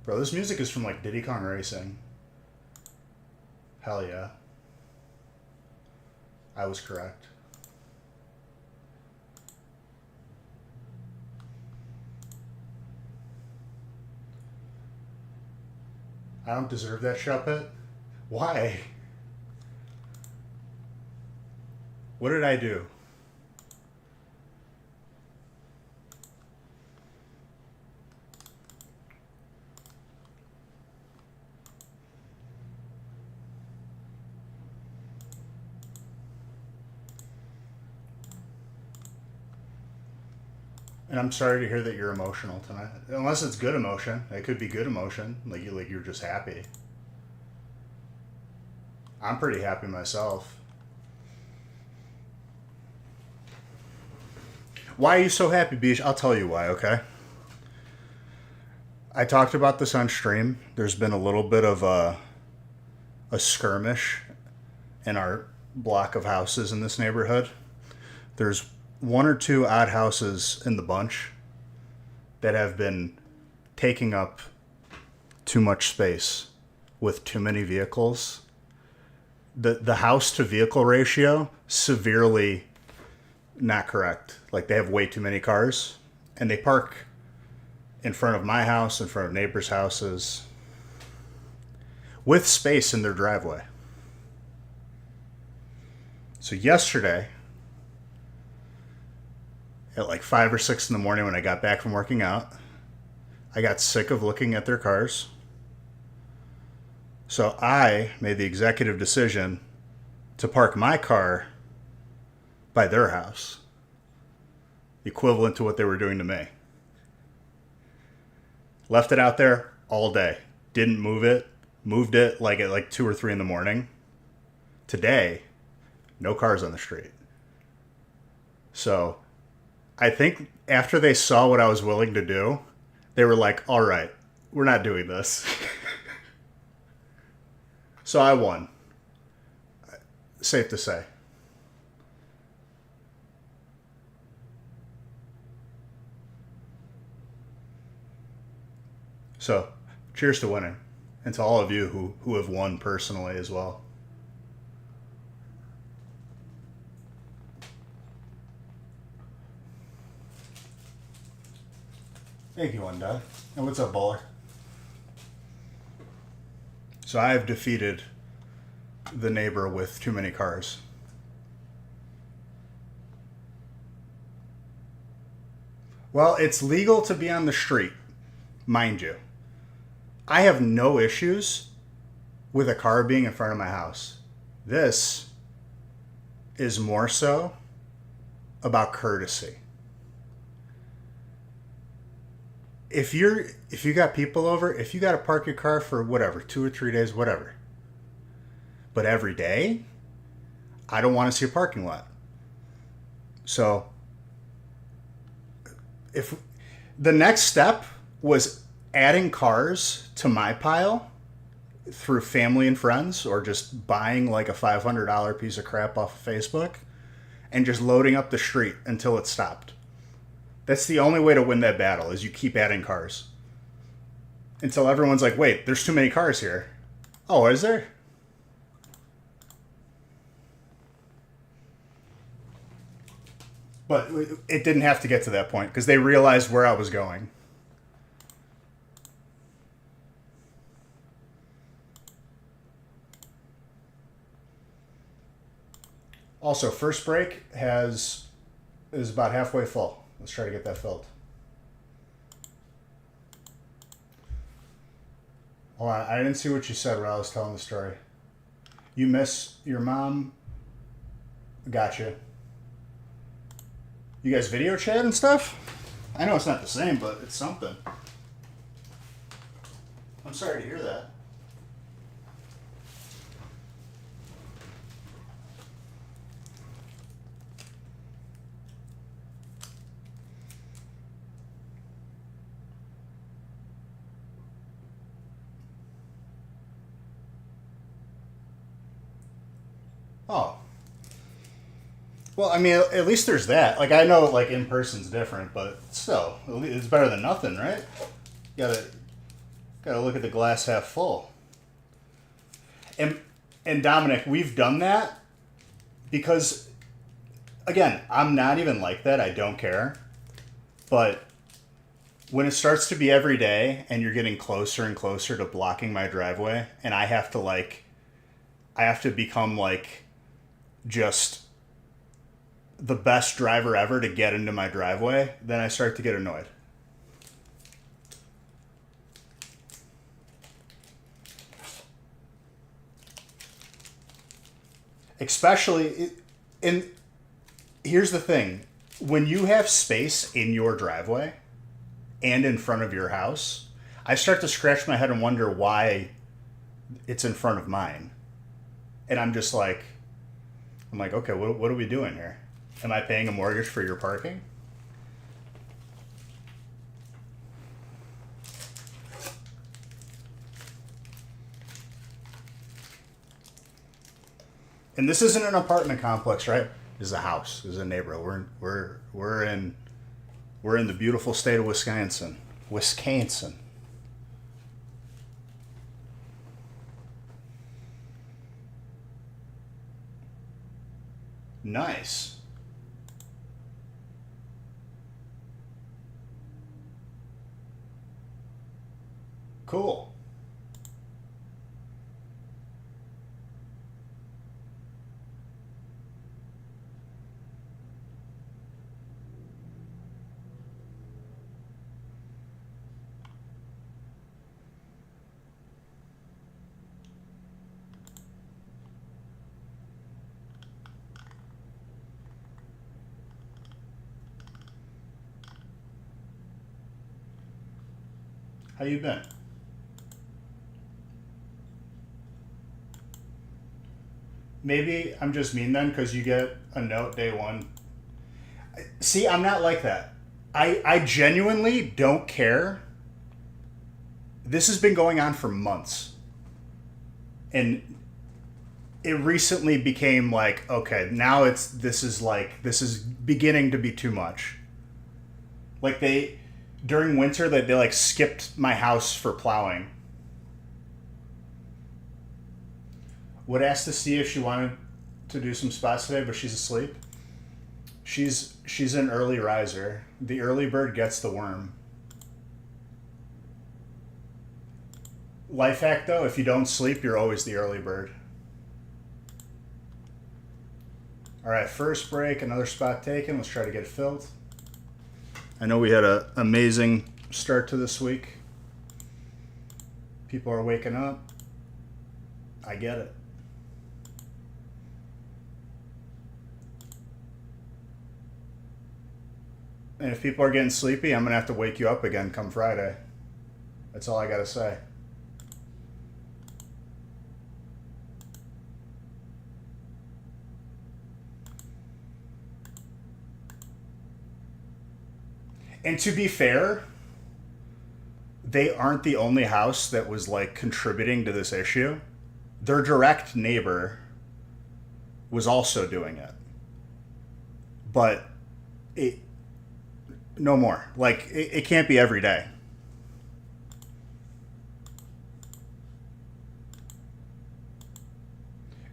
Bro, this music is from like Diddy Kong Racing. Hell yeah. I was correct. I don't deserve that shot pit. Why? What did I do? And I'm sorry to hear that you're emotional tonight. Unless it's good emotion. It could be good emotion. Like you're just happy. I'm pretty happy myself. Why are you so happy, Beach? I'll tell you why, okay? I talked about this on stream. There's been a little bit of a skirmish in our block of houses in this neighborhood. There's one or two odd houses in the bunch that have been taking up too much space with too many vehicles. The house to vehicle ratio severely not correct. Like they have way too many cars and they park in front of my house, in front of neighbors' houses with space in their driveway. So yesterday, at like 5 or 6 in the morning when I got back from working out, I got sick of looking at their cars. So I made the executive decision to park my car by their house, equivalent to what they were doing to me. Left it out there all day. Didn't move it. Moved it like at like 2 or 3 in the morning. Today, no cars on the street. So I think after they saw what I was willing to do, they were like, all right, we're not doing this. So I won. Safe to say. So, cheers to winning. And to all of you who have won personally as well. Thank you, Undead. And what's up, Baller? So I have defeated the neighbor with too many cars. Well, it's legal to be on the street, mind you. I have no issues with a car being in front of my house. This is more so about courtesy. If you got people over, if you got to park your car for whatever, 2 or 3 days, whatever. But every day, I don't want to see a parking lot. So if the next step was adding cars to my pile through family and friends, or just buying like a $500 piece of crap off of Facebook and just loading up the street until it stopped. That's the only way to win that battle, is you keep adding cars. Until everyone's like, wait, there's too many cars here. Oh, is there? But it didn't have to get to that point because they realized where I was going. Also, first break is about halfway full. Let's try to get that filled. Hold on, I didn't see what you said when I was telling the story. You miss your mom? Gotcha. You guys video chat and stuff? I know it's not the same, but it's something. I'm sorry to hear that. Oh. Well, I mean, at least there's that. Like, I know, like, in person's different, but still, it's better than nothing, right? You gotta Gotta look at the glass half full. And and Dominic, we've done that because again, I'm not even like that. I don't care. But when it starts to be every day and you're getting closer and closer to blocking my driveway and I have to become like just the best driver ever to get into my driveway, then I start to get annoyed. Especially in here's the thing. When you have space in your driveway and in front of your house, I start to scratch my head and wonder why it's in front of mine. And I'm like, okay, what are we doing here? Am I paying a mortgage for your parking? And this isn't an apartment complex, right? This is a house. This is a neighborhood. We're in the beautiful state of Wisconsin. Wisconsin. Nice. Cool. How you been? Maybe I'm just mean then because you get a note day one. See, I'm not like that. I genuinely don't care. This has been going on for months. And it recently became like, okay, now this is beginning to be too much. Like during winter they like skipped my house for plowing. Would ask to see if she wanted to do some spots today, but she's asleep. She's an early riser. The early bird gets the worm. Life hack though, if you don't sleep, you're always the early bird. All right, first break, another spot taken. Let's try to get it filled. I know we had an amazing start to this week. People are waking up. I get it. And if people are getting sleepy, I'm going to have to wake you up again come Friday. That's all I got to say. And to be fair, they aren't the only house that was like contributing to this issue. Their direct neighbor was also doing it. But no more. Like, it can't be every day.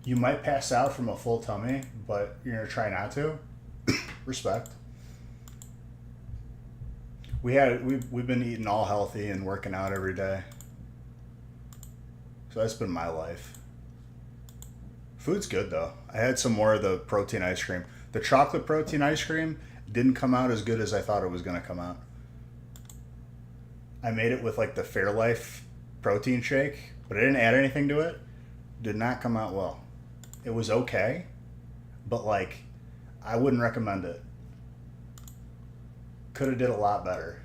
You might pass out from a full tummy, but you're going to try not to. Respect. We've been eating all healthy and working out every day. So that's been my life. Food's good though. I had some more of the protein ice cream. The chocolate protein ice cream didn't come out as good as I thought it was going to come out. I made it with like the Fairlife protein shake, but I didn't add anything to it. Did not come out well. It was okay, but like I wouldn't recommend it. Could have did a lot better.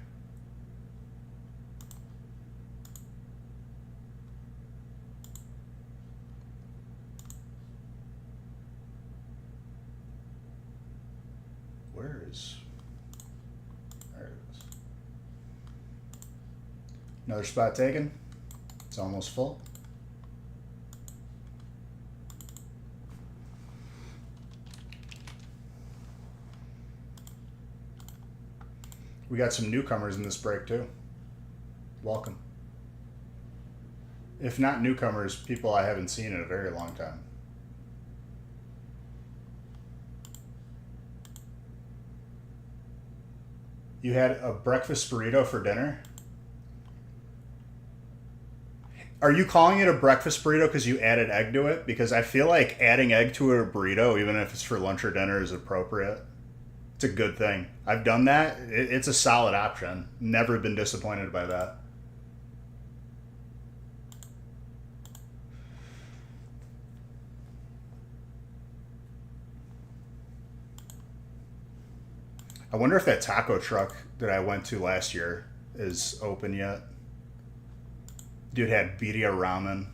There it is. Another spot taken. It's almost full. We got some newcomers in this break too. Welcome. If not newcomers, people I haven't seen in a very long time. You had a breakfast burrito for dinner? Are you calling it a breakfast burrito because you added egg to it? Because I feel like adding egg to a burrito, even if it's for lunch or dinner, is appropriate. It's a good thing. I've done that. It's a solid option. Never been disappointed by that. I wonder if that taco truck that I went to last year is open yet. Dude had birria ramen.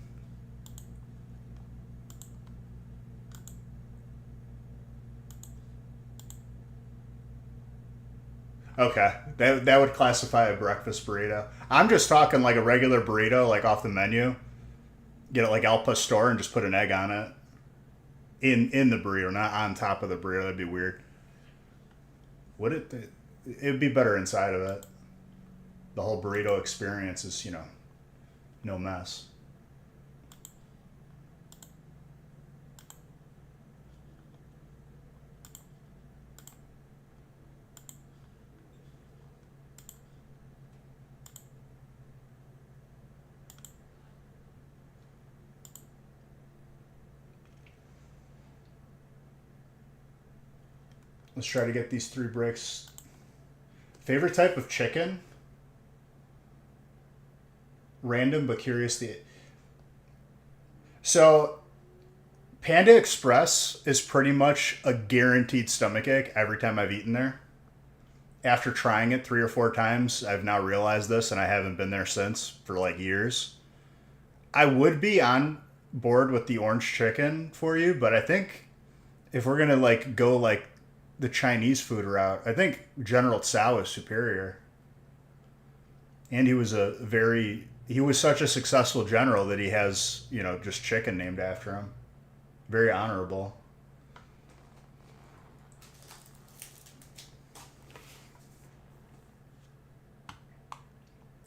Okay, that would classify a breakfast burrito. I'm just talking like a regular burrito, like off the menu. Get it like Al Pastor and just put an egg on it in the burrito, not on top of the burrito. That'd be weird. Would it? It'd be better inside of it. The whole burrito experience is, no mess. Let's try to get these 3 bricks. Favorite type of chicken? Random but curious. So Panda Express is pretty much a guaranteed stomachache every time I've eaten there. After trying it 3 or 4 times, I've now realized this, and I haven't been there since for like years. I would be on board with the orange chicken for you, but I think if we're gonna like go like the Chinese food route, I think General Tsao is superior. And he was such a successful general that he has, just chicken named after him. Very honorable.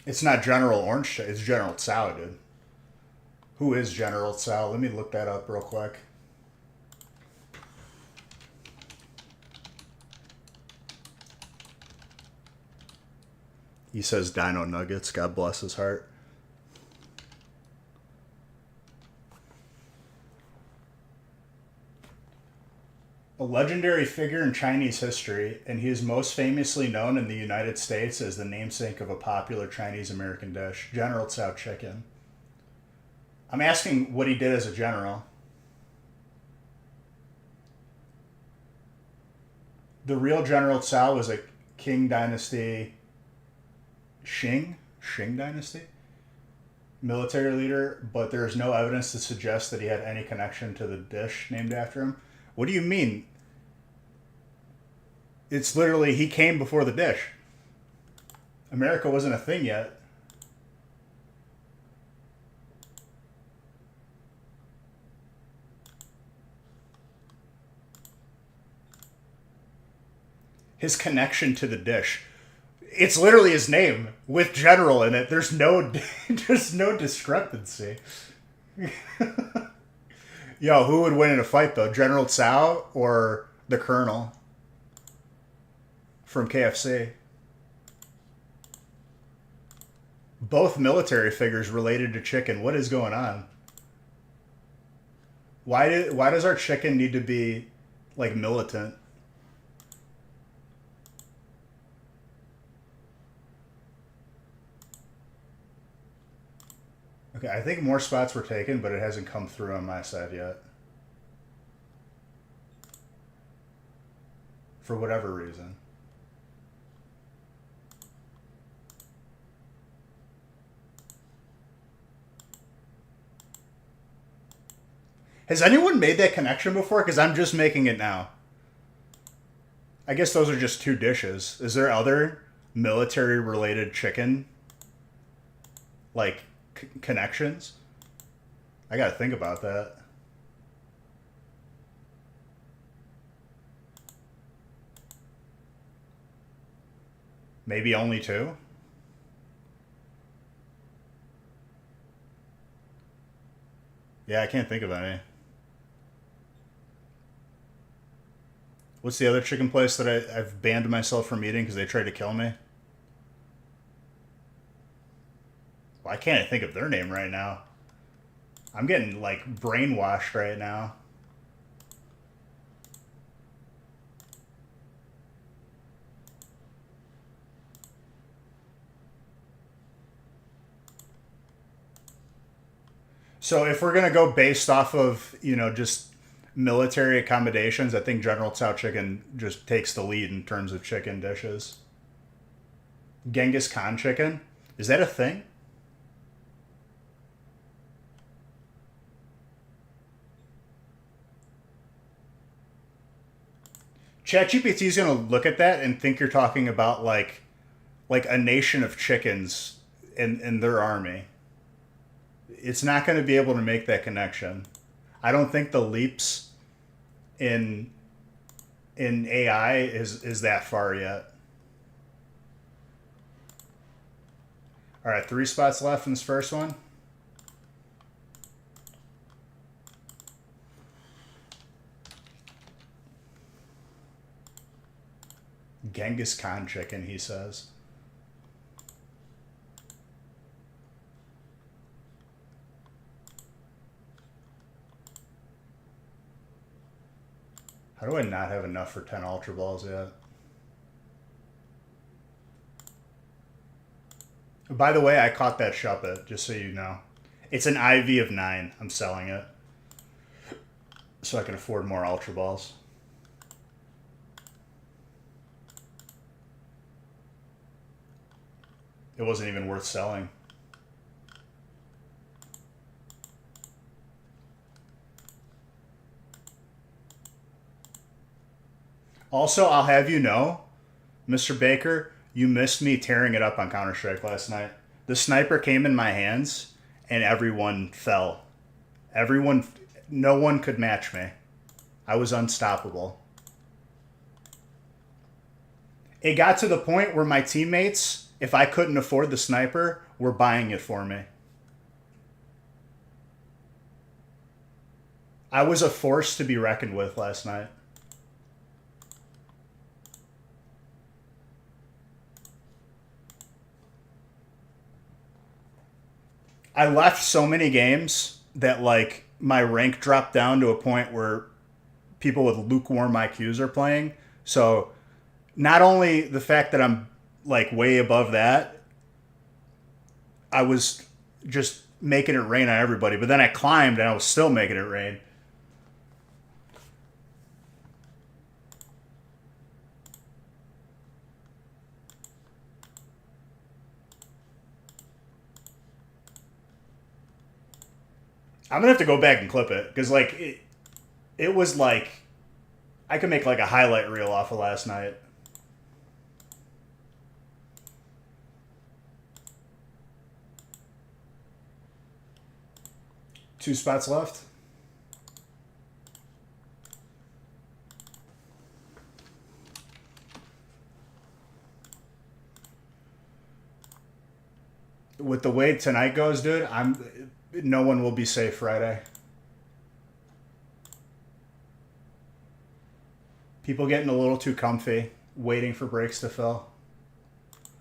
It's not General Orange, it's General Tsao, dude. Who is General Tsao? Let me look that up real quick. He says Dino Nuggets. God bless his heart. A legendary figure in Chinese history, and he is most famously known in the United States as the namesake of a popular Chinese American dish, General Tsao chicken. I'm asking what he did as a general. The real General Tsao was a Qing dynasty, Qing dynasty military leader, but there is no evidence to suggest that he had any connection to the dish named after him. What do you mean? It's literally he came before the dish. America wasn't a thing yet. His connection to the dish. It's literally his name with general in it. There's no there's no discrepancy. Yo, who would win in a fight though? General Tsao or the Colonel from KFC? Both military figures related to chicken. What is going on? Why does our chicken need to be like militant? Okay, I think more spots were taken, but it hasn't come through on my side yet. For whatever reason. Has anyone made that connection before? Because I'm just making it now. I guess those are just 2 dishes. Is there other military related chicken like connections? I gotta think about that. Maybe only 2? Yeah, I can't think of any. What's the other chicken place that I've banned myself from eating because they tried to kill me? Well, I can't think of their name right now. I'm getting like brainwashed right now. So if we're gonna go based off of just military accommodations, I think General Tso chicken just takes the lead in terms of chicken dishes. Genghis Khan chicken, is that a thing? ChatGPT is gonna look at that and think you're talking about like a nation of chickens and their army. It's not going to be able to make that connection. I don't think the leaps in AI is that far yet. All right, 3 spots left in this first one. Genghis Khan chicken, he says. How do I not have enough for 10 Ultra Balls yet? By the way, I caught that Shuppet, just so you know. It's an IV of 9. I'm selling it. So I can afford more Ultra Balls. It wasn't even worth selling. Also, I'll have you know, Mr. Baker, you missed me tearing it up on Counter-Strike last night. The sniper came in my hands, and everyone fell. No one could match me. I was unstoppable. It got to the point where my teammates, if I couldn't afford the sniper, were buying it for me. I was a force to be reckoned with last night. I left so many games that like my rank dropped down to a point where people with lukewarm IQs are playing. So not only the fact that I'm like way above that, I was just making it rain on everybody. But then I climbed and I was still making it rain. I'm gonna have to go back and clip it because like it was like I could make like a highlight reel off of last night. Two spots left. With the way tonight goes, dude, no one will be safe Friday. People getting a little too comfy, waiting for breaks to fill.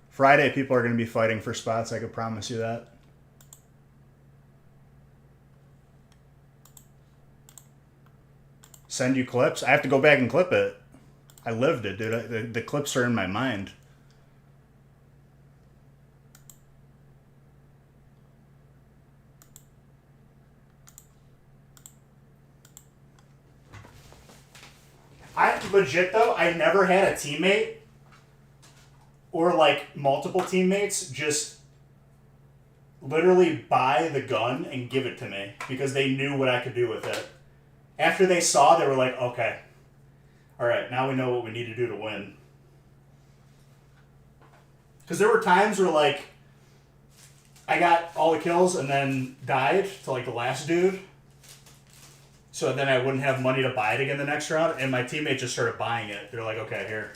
Friday, people are going to be fighting for spots. I can promise you that. Send you clips? I have to go back and clip it. I lived it, dude. The clips are in my mind. I legit though, I never had a teammate or like multiple teammates just literally buy the gun and give it to me because they knew what I could do with it. After they saw, they were like, okay, all right, now we know what we need to do to win. Because there were times where like I got all the kills and then died to like the last dude. So then I wouldn't have money to buy it again the next round, and my teammate just started buying it. They're like, okay, here.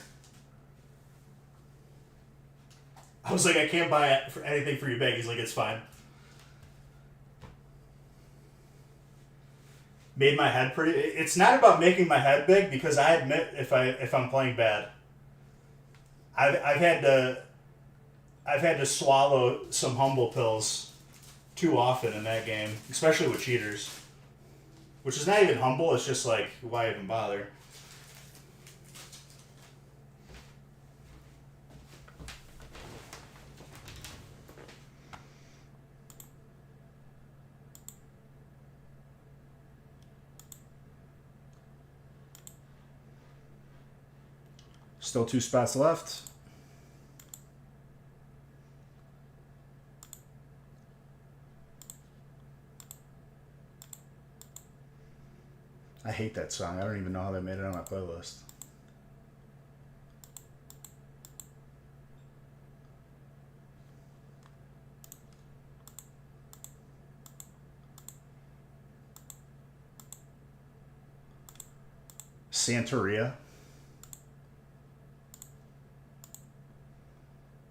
I was like, I can't buy anything for you, Beg. He's like, it's fine. Made my head pretty. It's not about making my head big because I admit if I'm playing bad, I've had to swallow some humble pills too often in that game, especially with cheaters. Which is not even humble. It's just like, why even bother? Still 2 spots left. I hate that song. I don't even know how they made it on my playlist. Santeria.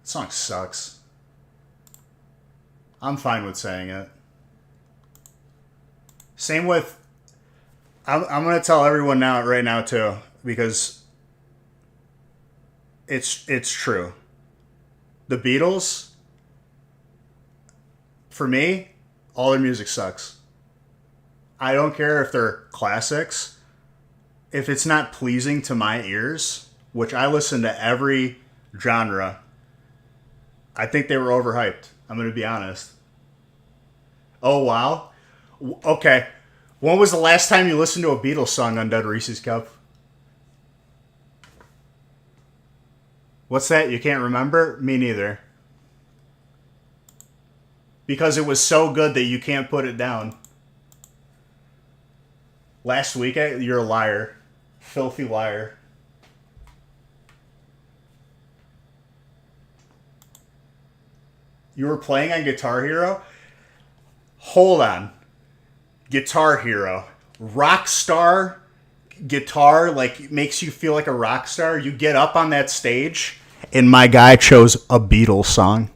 That song sucks. I'm fine with saying it. Same with... I'm going to tell everyone now, right now, too, because it's true. The Beatles, for me, all their music sucks. I don't care if they're classics. If it's not pleasing to my ears, which I listen to every genre, I think they were overhyped. I'm going to be honest. Oh, wow. Okay. When was the last time you listened to a Beatles song on Dead Reese's Cup? What's that? You can't remember? Me neither. Because it was so good that you can't put it down. Last week, you're a liar. Filthy liar. You were playing on Guitar Hero? Hold on. Guitar Hero. Rock star guitar, like, makes you feel like a rock star. You get up on that stage, and my guy chose a Beatles song.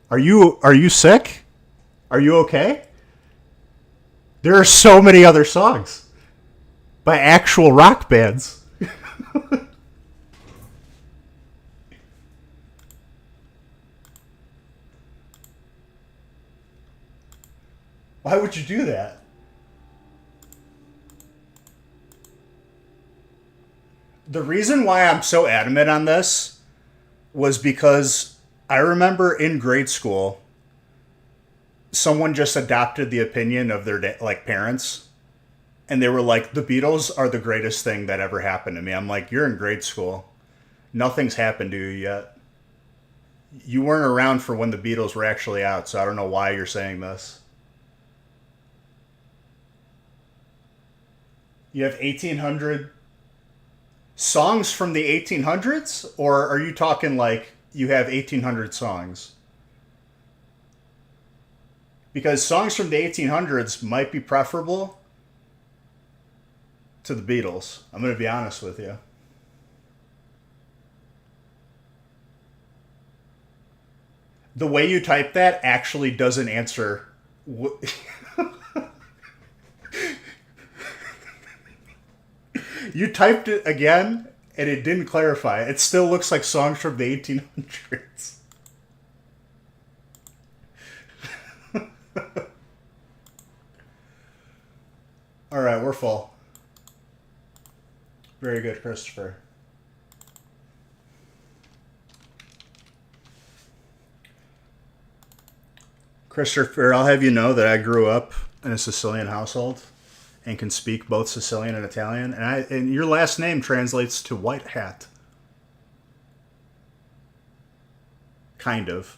Are you sick? Are you okay? There are so many other songs by actual rock bands. Why would you do that? The reason why I'm so adamant on this was because I remember in grade school, someone just adopted the opinion of their like parents, and they were like, "The Beatles are the greatest thing that ever happened to me." I'm like, "You're in grade school. Nothing's happened to you yet. You weren't around for when the Beatles were actually out, so I don't know why you're saying this." You have 1800 songs from the 1800s, or are you talking like you have 1800 songs? Because songs from the 1800s might be preferable to the Beatles. I'm going to be honest with you. The way you type that actually doesn't answer. You typed it again, and it didn't clarify. It still looks like songs from the 1800s. All right, we're full. Very good, Christopher. Christopher, I'll have you know that I grew up in a Sicilian household and can speak both Sicilian and Italian. And your last name translates to white hat. Kind of.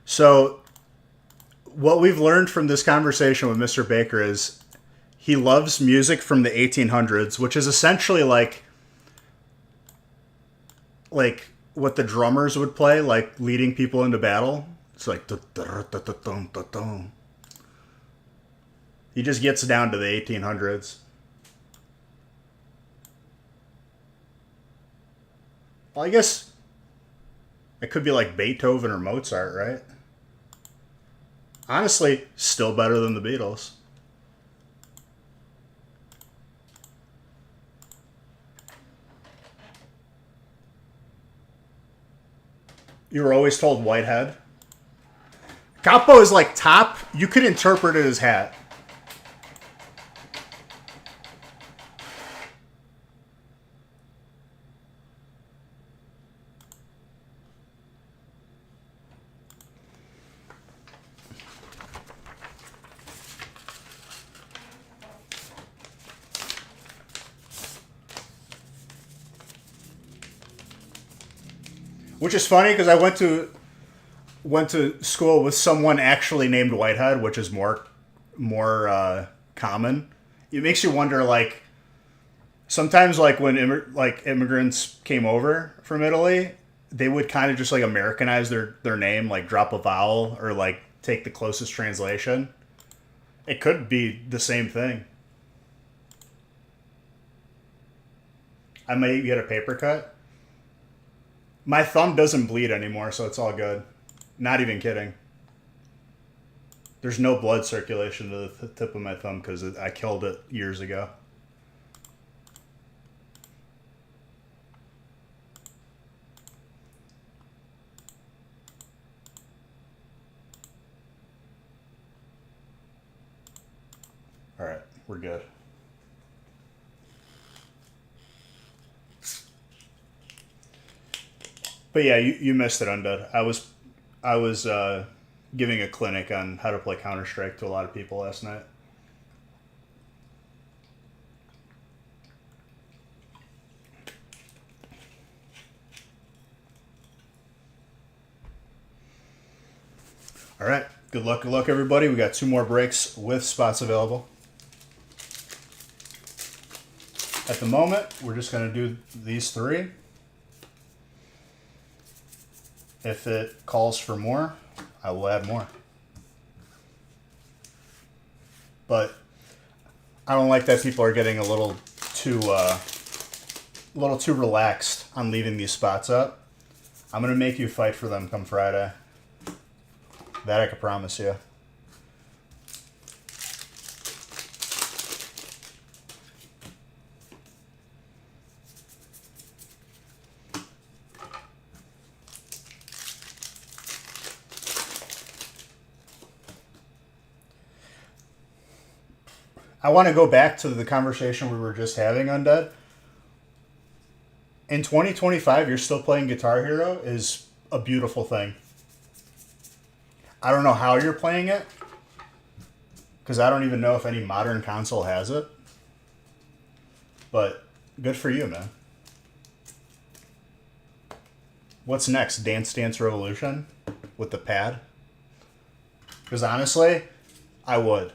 So, what we've learned from this conversation with Mr. Baker is he loves music from the 1800s, which is essentially like what the drummers would play, like leading people into battle. It's like he just gets down to the 1800s. Well, I guess it could be like Beethoven or Mozart, right? Honestly, still better than the Beatles. You were always told Whitehead. Capo is like top. You could interpret it as hat. Which is funny because I went to school with someone actually named Whitehead, which is more common. It makes you wonder, like sometimes, like when immigrants came over from Italy, they would kind of just like Americanize their name, like drop a vowel or like take the closest translation. It could be the same thing. I might get a paper cut. My thumb doesn't bleed anymore, so it's all good. Not even kidding. There's no blood circulation to the tip of my thumb because I killed it years ago. All right, we're good. But yeah, you missed it, Undead. I was giving a clinic on how to play Counter Strike to a lot of people last night. All right, good luck, everybody. We got 2 more breaks with spots available. At the moment, we're just going to do these 3. If it calls for more, I will add more. But I don't like that people are getting a little too relaxed on leaving these spots up. I'm gonna make you fight for them come Friday. That I can promise you. I want to go back to the conversation we were just having, Undead. In 2025, you're still playing Guitar Hero is a beautiful thing. I don't know how you're playing it, because I don't even know if any modern console has it. But good for you, man. What's next? Dance Dance Revolution with the pad? Because honestly, I would.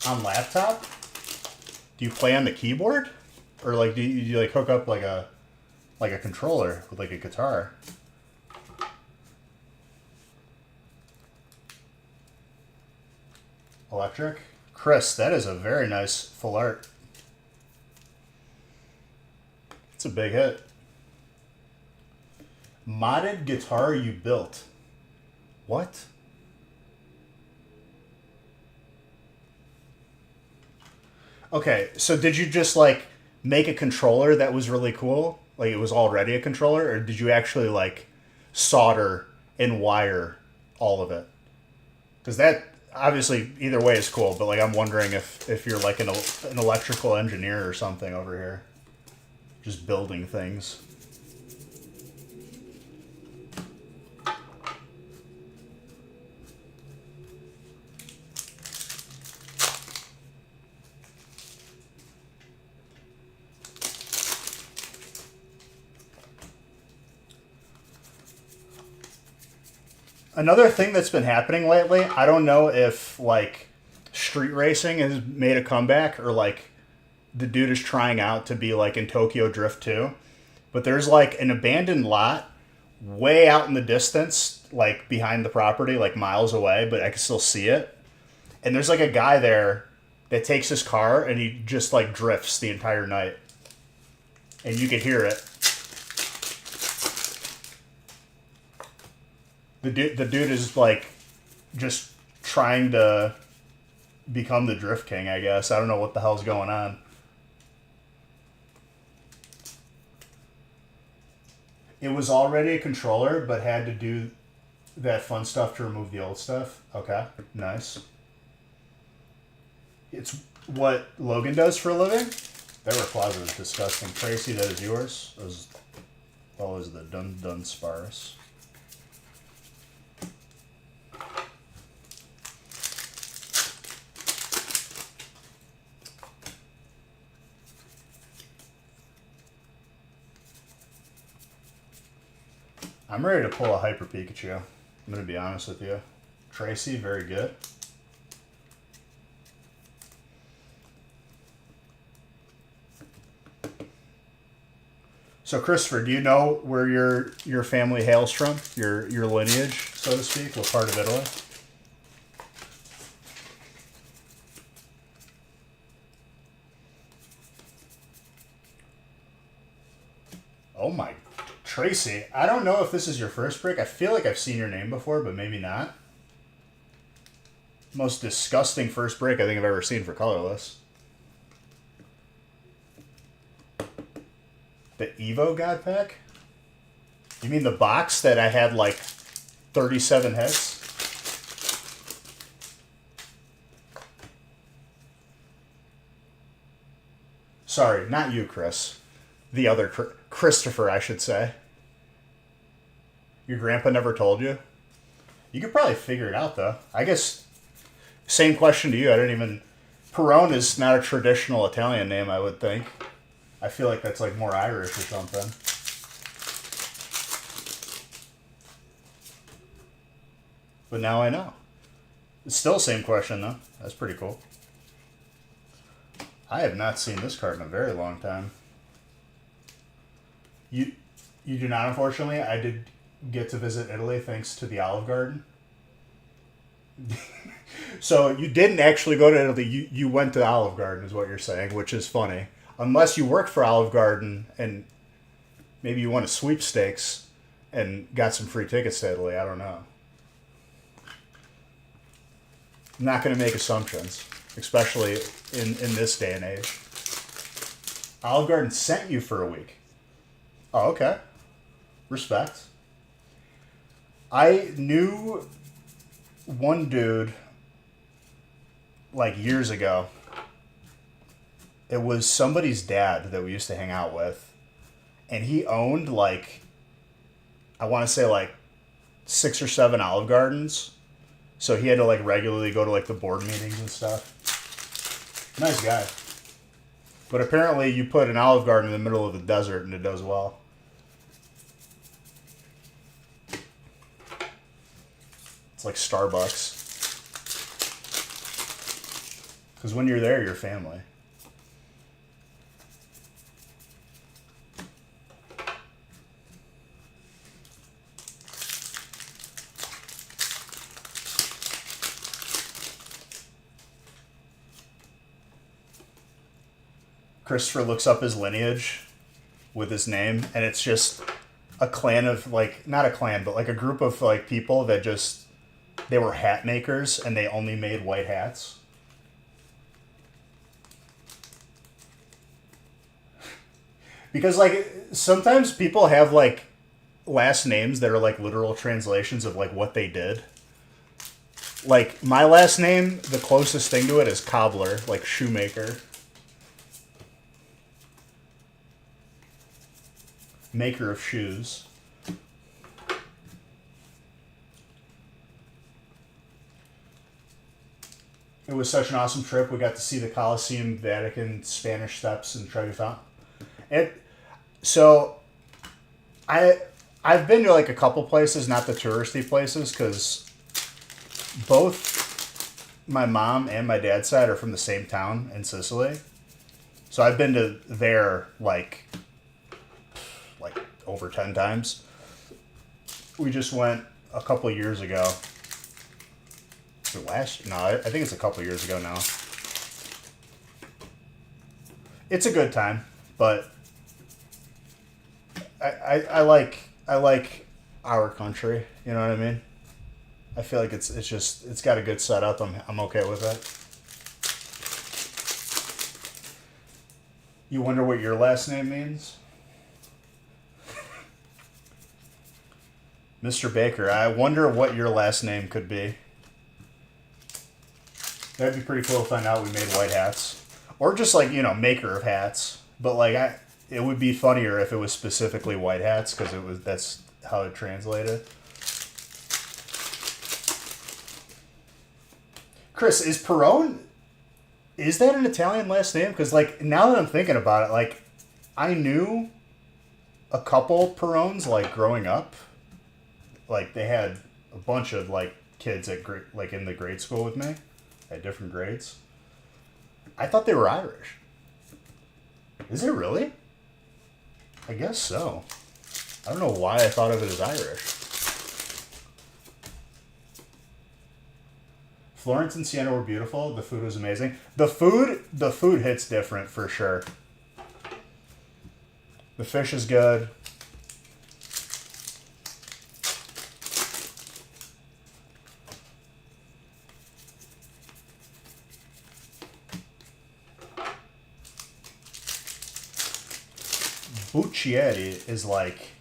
On laptop? Do you play on the keyboard? Or like do you like hook up like a controller with like a guitar? Electric? Chris, that is a very nice full art. It's a big hit. Modded guitar you built. What? Okay, so did you just like make a controller that was really cool? Like it was already a controller, or did you actually like solder and wire all of it? Because that obviously either way is cool, but like I'm wondering if you're like an electrical engineer or something over here, just building things. Another thing that's been happening lately, I don't know if like street racing has made a comeback, or like the dude is trying out to be like in Tokyo Drift 2. But there's like an abandoned lot way out in the distance, like behind the property, like miles away, but I can still see it. And there's like a guy there that takes his car and he just like drifts the entire night. And you can hear it. The dude is like just trying to become the Drift King, I guess. I don't know what the hell's going on. It was already a controller, but had to do that fun stuff to remove the old stuff. Okay, nice. It's what Logan does for a living? That were closet is disgusting. Tracy, that is yours. As well as the Dun Sparse. I'm ready to pull a Hyper Pikachu. I'm going to be honest with you. Tracy, very good. So, Christopher, do you know where your family hails from? Your lineage, so to speak? What part of Italy? Oh my... Tracy, I don't know if this is your first break. I feel like I've seen your name before, but maybe not. Most disgusting first break I think I've ever seen for Colorless. The Evo God Pack? You mean the box that I had like 37 hits? Sorry, not you, Chris. The other Christopher, I should say. Your grandpa never told you? You could probably figure it out, though. I guess, same question to you. I didn't even... Perone is not a traditional Italian name, I would think. I feel like that's like more Irish or something. But now I know. It's still the same question, though. That's pretty cool. I have not seen this card in a very long time. You do not, unfortunately. I did get to visit Italy thanks to the Olive Garden. So you didn't actually go to Italy. You went to Olive Garden is what you're saying, which is funny. Unless you worked for Olive Garden and maybe you won a sweepstakes and got some free tickets to Italy. I don't know. I'm not going to make assumptions, especially in this day and age. Olive Garden sent you for a week. Oh, okay. Respect. I knew one dude like years ago. It was somebody's dad that we used to hang out with. And he owned like, I want to say like 6 or 7 Olive Gardens. So he had to like regularly go to like the board meetings and stuff. Nice guy. But apparently you put an Olive Garden in the middle of the desert and it does well. It's like Starbucks. Because when you're there, you're family. Christopher looks up his lineage with his name, and it's just a clan of, like, not a clan, but like a group of like people that just, they were hat makers and they only made white hats. Because like sometimes people have like last names that are like literal translations of like what they did. Like my last name, the closest thing to it is cobbler, like shoemaker. Maker of shoes. It was such an awesome trip. We got to see the Colosseum, Vatican, Spanish Steps, and Trevi Fountain. I've been to like a couple places, not the touristy places, because both my mom and my dad's side are from the same town in Sicily. So I've been to there like over 10 times. We just went a couple years ago. I think it's a couple years ago now. It's a good time, but I like our country. You know what I mean? I feel like it's got a good setup. I'm okay with it. You wonder what your last name means? Mr. Baker, I wonder what your last name could be. That'd be pretty cool to find out we made white hats. Or just like, maker of hats. But like it would be funnier if it was specifically white hats because that's how it translated. Chris, is that an Italian last name? Because, like, now that I'm thinking about it, like, I knew a couple Perones, like, growing up. Like, they had a bunch of, like, kids in the grade school with me at different grades. I thought they were Irish. Is it really? I guess so. I don't know why I thought of it as Irish. Florence and Siena were beautiful. The food was amazing. The food hits different for sure. The fish is good. Buccieri is like...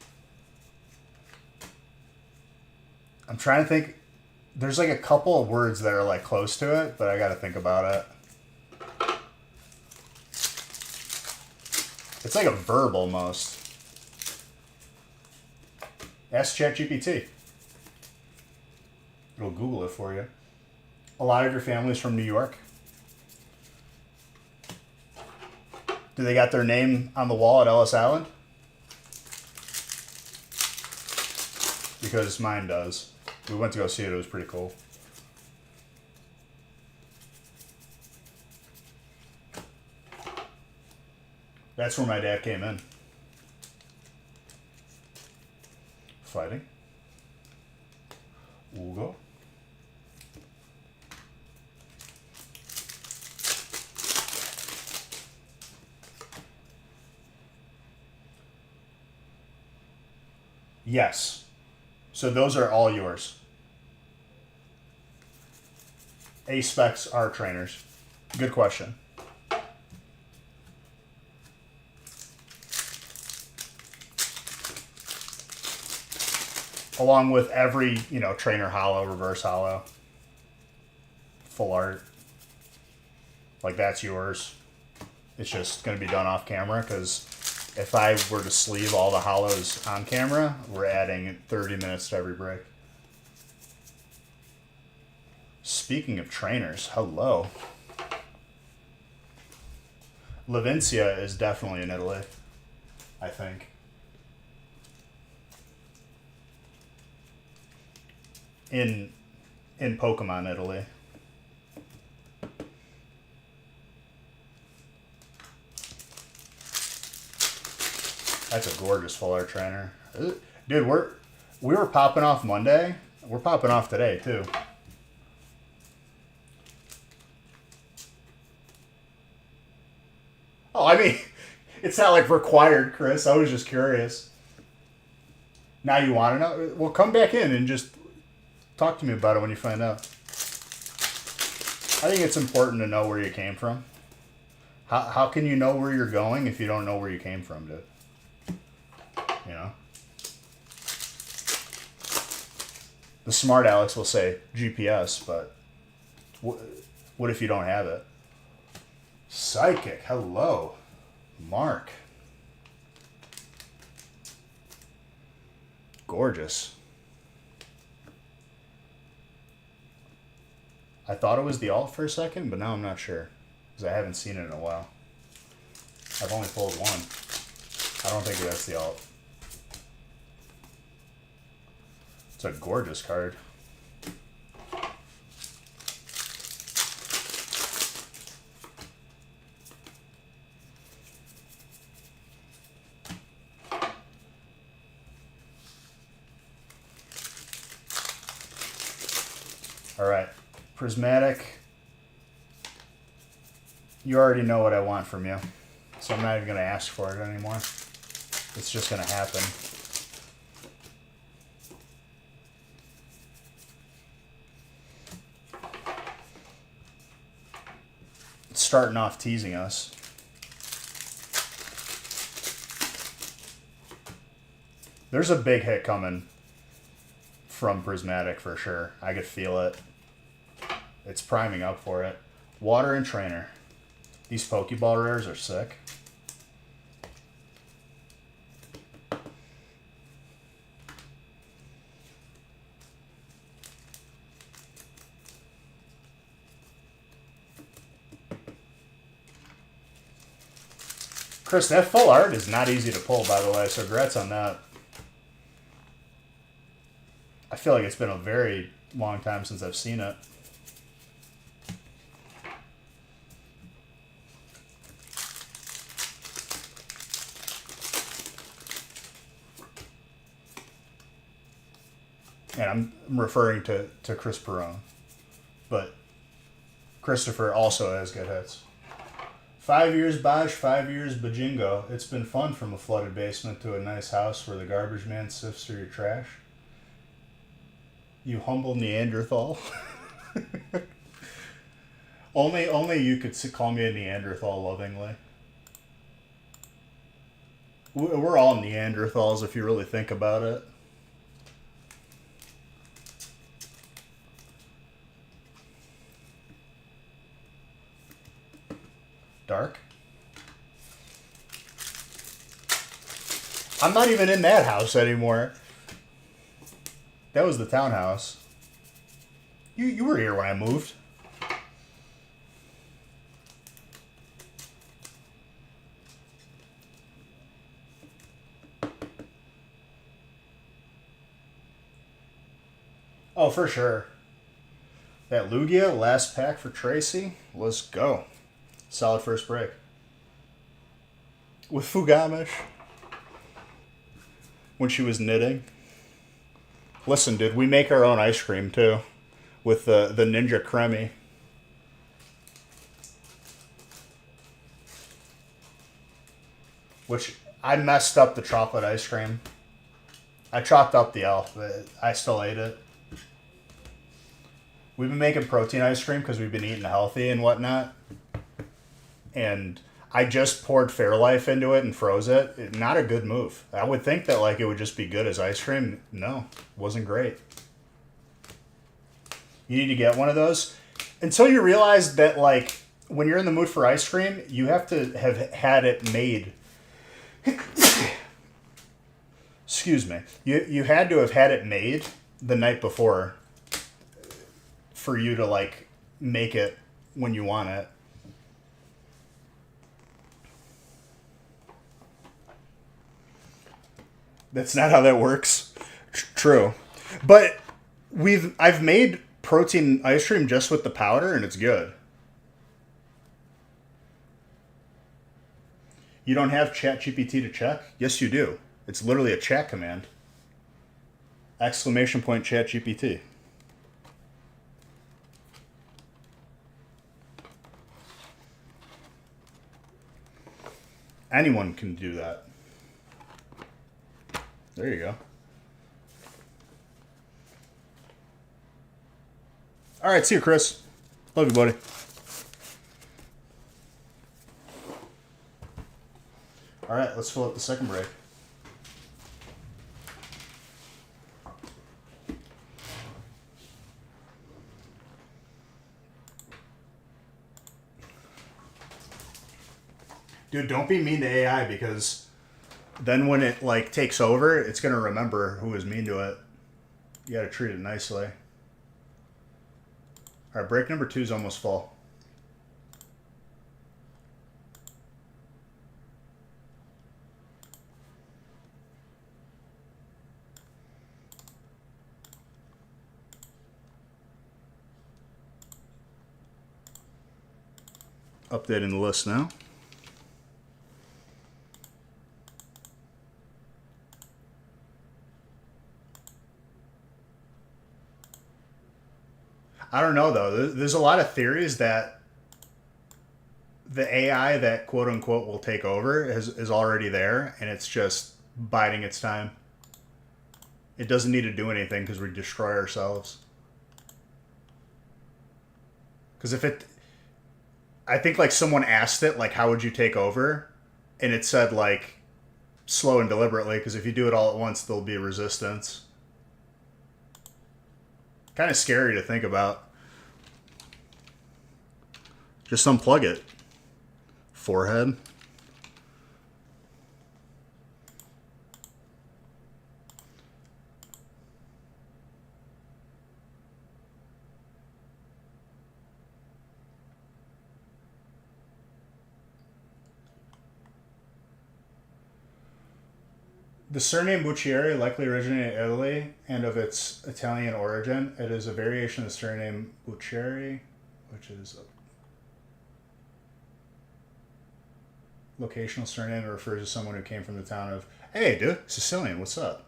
I'm trying to think... There's like a couple of words that are like close to it, but I gotta think about it. It's like a verb almost. Ask ChatGPT. It'll Google it for you. A lot of your family's from New York. Do they got their name on the wall at Ellis Island? Because mine does. We went to go see it. It was pretty cool. That's where my dad came in. Fighting. Ugo. Yes. So those are all yours. A-Specs are trainers. Good question. Along with every, trainer hollow, reverse hollow, full art. Like that's yours. It's just going to be done off camera because if I were to sleeve all the hollows on camera, we're adding 30 minutes to every break. Speaking of trainers, hello. Levincia is definitely in Italy, I think. In Pokemon Italy. That's a gorgeous full art trainer. Dude, we were popping off Monday. We're popping off today, too. Oh, I mean, it's not like required, Chris. I was just curious. Now you want to know? Well, come back in and just talk to me about it when you find out. I think it's important to know where you came from. How can you know where you're going if you don't know where you came from, dude? The smart Alex will say GPS, but what if you don't have it? Psychic, hello. Mark. Gorgeous. I thought it was the alt for a second, but now I'm not sure. Because I haven't seen it in a while. I've only pulled one. I don't think that's the alt. It's a gorgeous card. All right, Prismatic. You already know what I want from you, so I'm not even going to ask for it anymore. It's just going to happen. It's starting off teasing us. There's a big hit coming from Prismatic for sure. I could feel it. It's priming up for it. Water and Trainer. These Pokeball rares are sick. Chris, that full art is not easy to pull, by the way, so congrats on that. I feel like it's been a very long time since I've seen it. And I'm referring to Chris Perone. But Christopher also has good hits. 5 years Bosch, 5 years Bajingo. It's been fun from a flooded basement to a nice house where the garbage man sifts through your trash. You humble Neanderthal. Only you could call me a Neanderthal lovingly. We're all Neanderthals if you really think about it. Dark. I'm not even in that house anymore. That was the townhouse. You were here when I moved. Oh, for sure. That Lugia, last pack for Tracy. Let's go. Solid first break. With Fugamish. When she was knitting. Listen, dude, we make our own ice cream, too. With the Ninja Creme. Which, I messed up the chocolate ice cream. I chopped up the elf, but I still ate it. We've been making protein ice cream because we've been eating healthy and whatnot. And I just poured Fairlife into it and froze it. Not a good move. I would think that like it would just be good as ice cream. No, wasn't great. You need to get one of those. Until you realize that like when you're in the mood for ice cream, you have to have had it made. Excuse me. You had to have had it made the night before for you to like make it when you want it. That's not how that works. True. But I've made protein ice cream just with the powder and it's good. You don't have ChatGPT to check? Yes, you do. It's literally a chat command. Exclamation point ChatGPT. Anyone can do that. There you go. All right, see you, Chris. Love you, buddy. All right, let's fill up the second break. Dude, don't be mean to AI because then when it like takes over, it's gonna remember who was mean to it. You gotta treat it nicely. All right, break number 2 is almost full. Updating the list now. I don't know though. There's a lot of theories that the AI that quote unquote will take over is already there, and it's just biding its time. It doesn't need to do anything because we destroy ourselves. Because if it, I think like someone asked it like, how would you take over, and it said like slow and deliberately, because if you do it all at once, there'll be resistance. Kind of scary to think about. Just unplug it. Forehead. The surname Buccieri likely originated in Italy and of its Italian origin. It is a variation of the surname Buccieri, which is a locational surname that refers to someone who came from the town of... Hey, dude, Sicilian, what's up?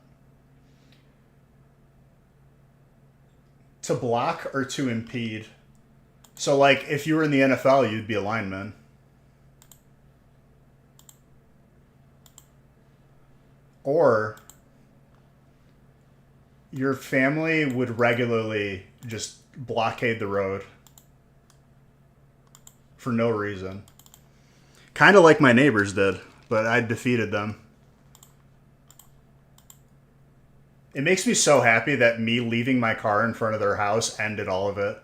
To block or to impede. So, like, if you were in the NFL, you'd be a lineman. Or your family would regularly just blockade the road for no reason. Kind of like my neighbors did, but I defeated them. It makes me so happy that me leaving my car in front of their house ended all of it.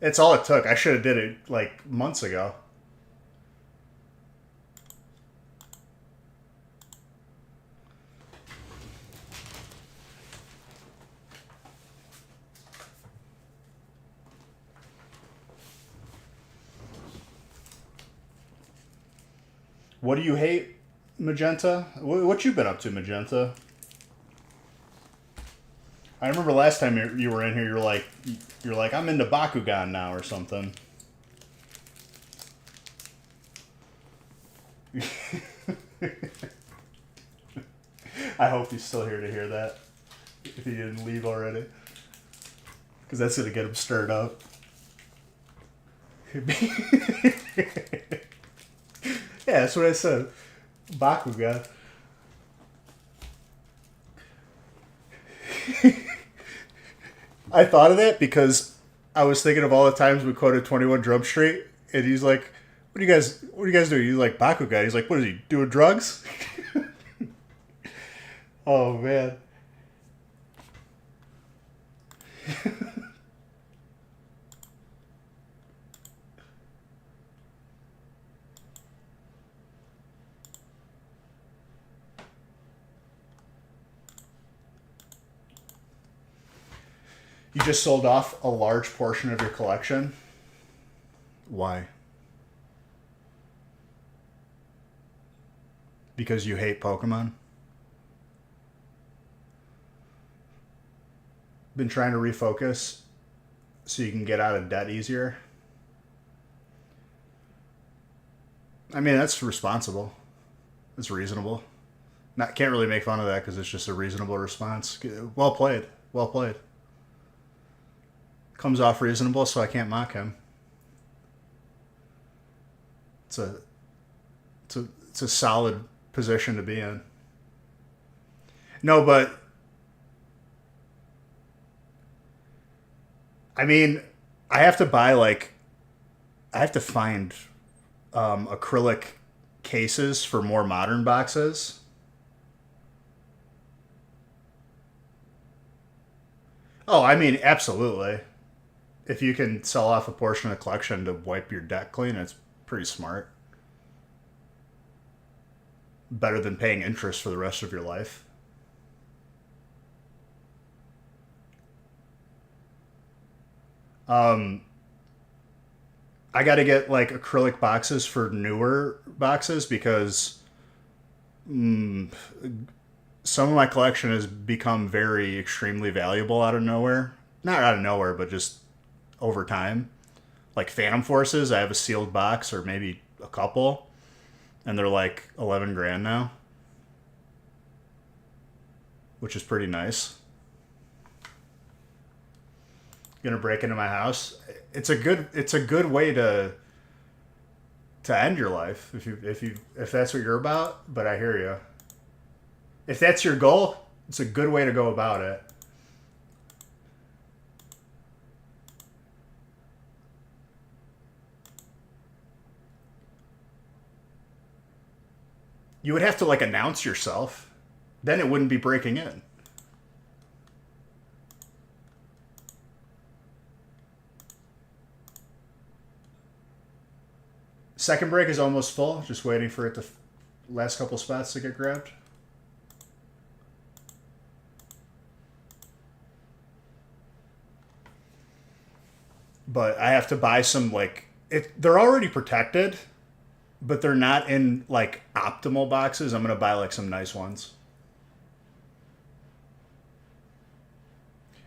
It's all it took. I should have did it like months ago. What do you hate, Magenta? What you been up to, Magenta? I remember last time you were in here, you're like, I'm into Bakugan now or something. I hope he's still here to hear that. If he didn't leave already. Because that's going to get him stirred up. Yeah, that's what I said. Bakugan. I thought of that because I was thinking of all the times we quoted 21 Jump Street, and he's like, what do you guys do? He's like, Bakugan. He's like, what is he, doing drugs? Oh, man. You just sold off a large portion of your collection. Why? Because you hate Pokemon? Been trying to refocus so you can get out of debt easier? I mean, that's responsible. It's reasonable. Can't really make fun of that because it's just a reasonable response. Well played. Well played. Comes off reasonable, so I can't mock him. It's a solid position to be in. No, but I mean, I have to find acrylic cases for more modern boxes. Oh, I mean, absolutely. If you can sell off a portion of the collection to wipe your debt clean, it's pretty smart. Better than paying interest for the rest of your life. I got to get like acrylic boxes for newer boxes because some of my collection has become very extremely valuable out of nowhere. Not out of nowhere, but just over time. Like Phantom Forces, I have a sealed box or maybe a couple, and they're like 11 grand now, which is pretty nice. gonna break into my house. It's a good way to end your life if that's what you're about. But I hear you. If that's your goal, it's a good way to go about it. You would have to like announce yourself. Then it wouldn't be breaking in. Second break is almost full. Just waiting for it to last couple spots to get grabbed. But I have to buy some like they're already protected, but they're not in like optimal boxes. I'm gonna buy like some nice ones.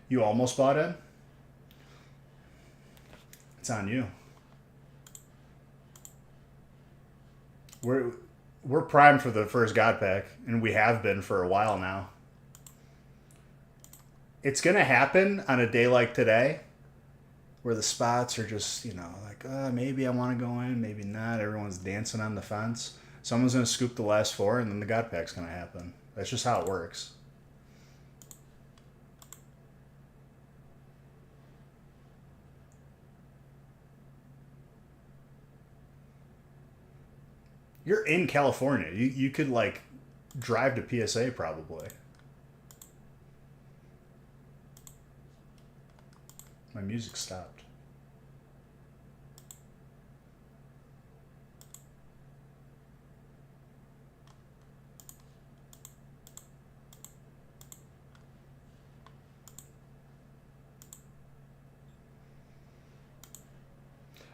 You almost bought in? It's on you. We're we're primed for the first God pack, and we have been for a while now. It's gonna happen on a day like today, where the spots are just like maybe I want to go in, maybe not. Everyone's dancing on the fence. Someone's gonna scoop the last four, and then the God pack's gonna happen. That's just how it works. You're in California. You could like drive to PSA probably. My music stopped.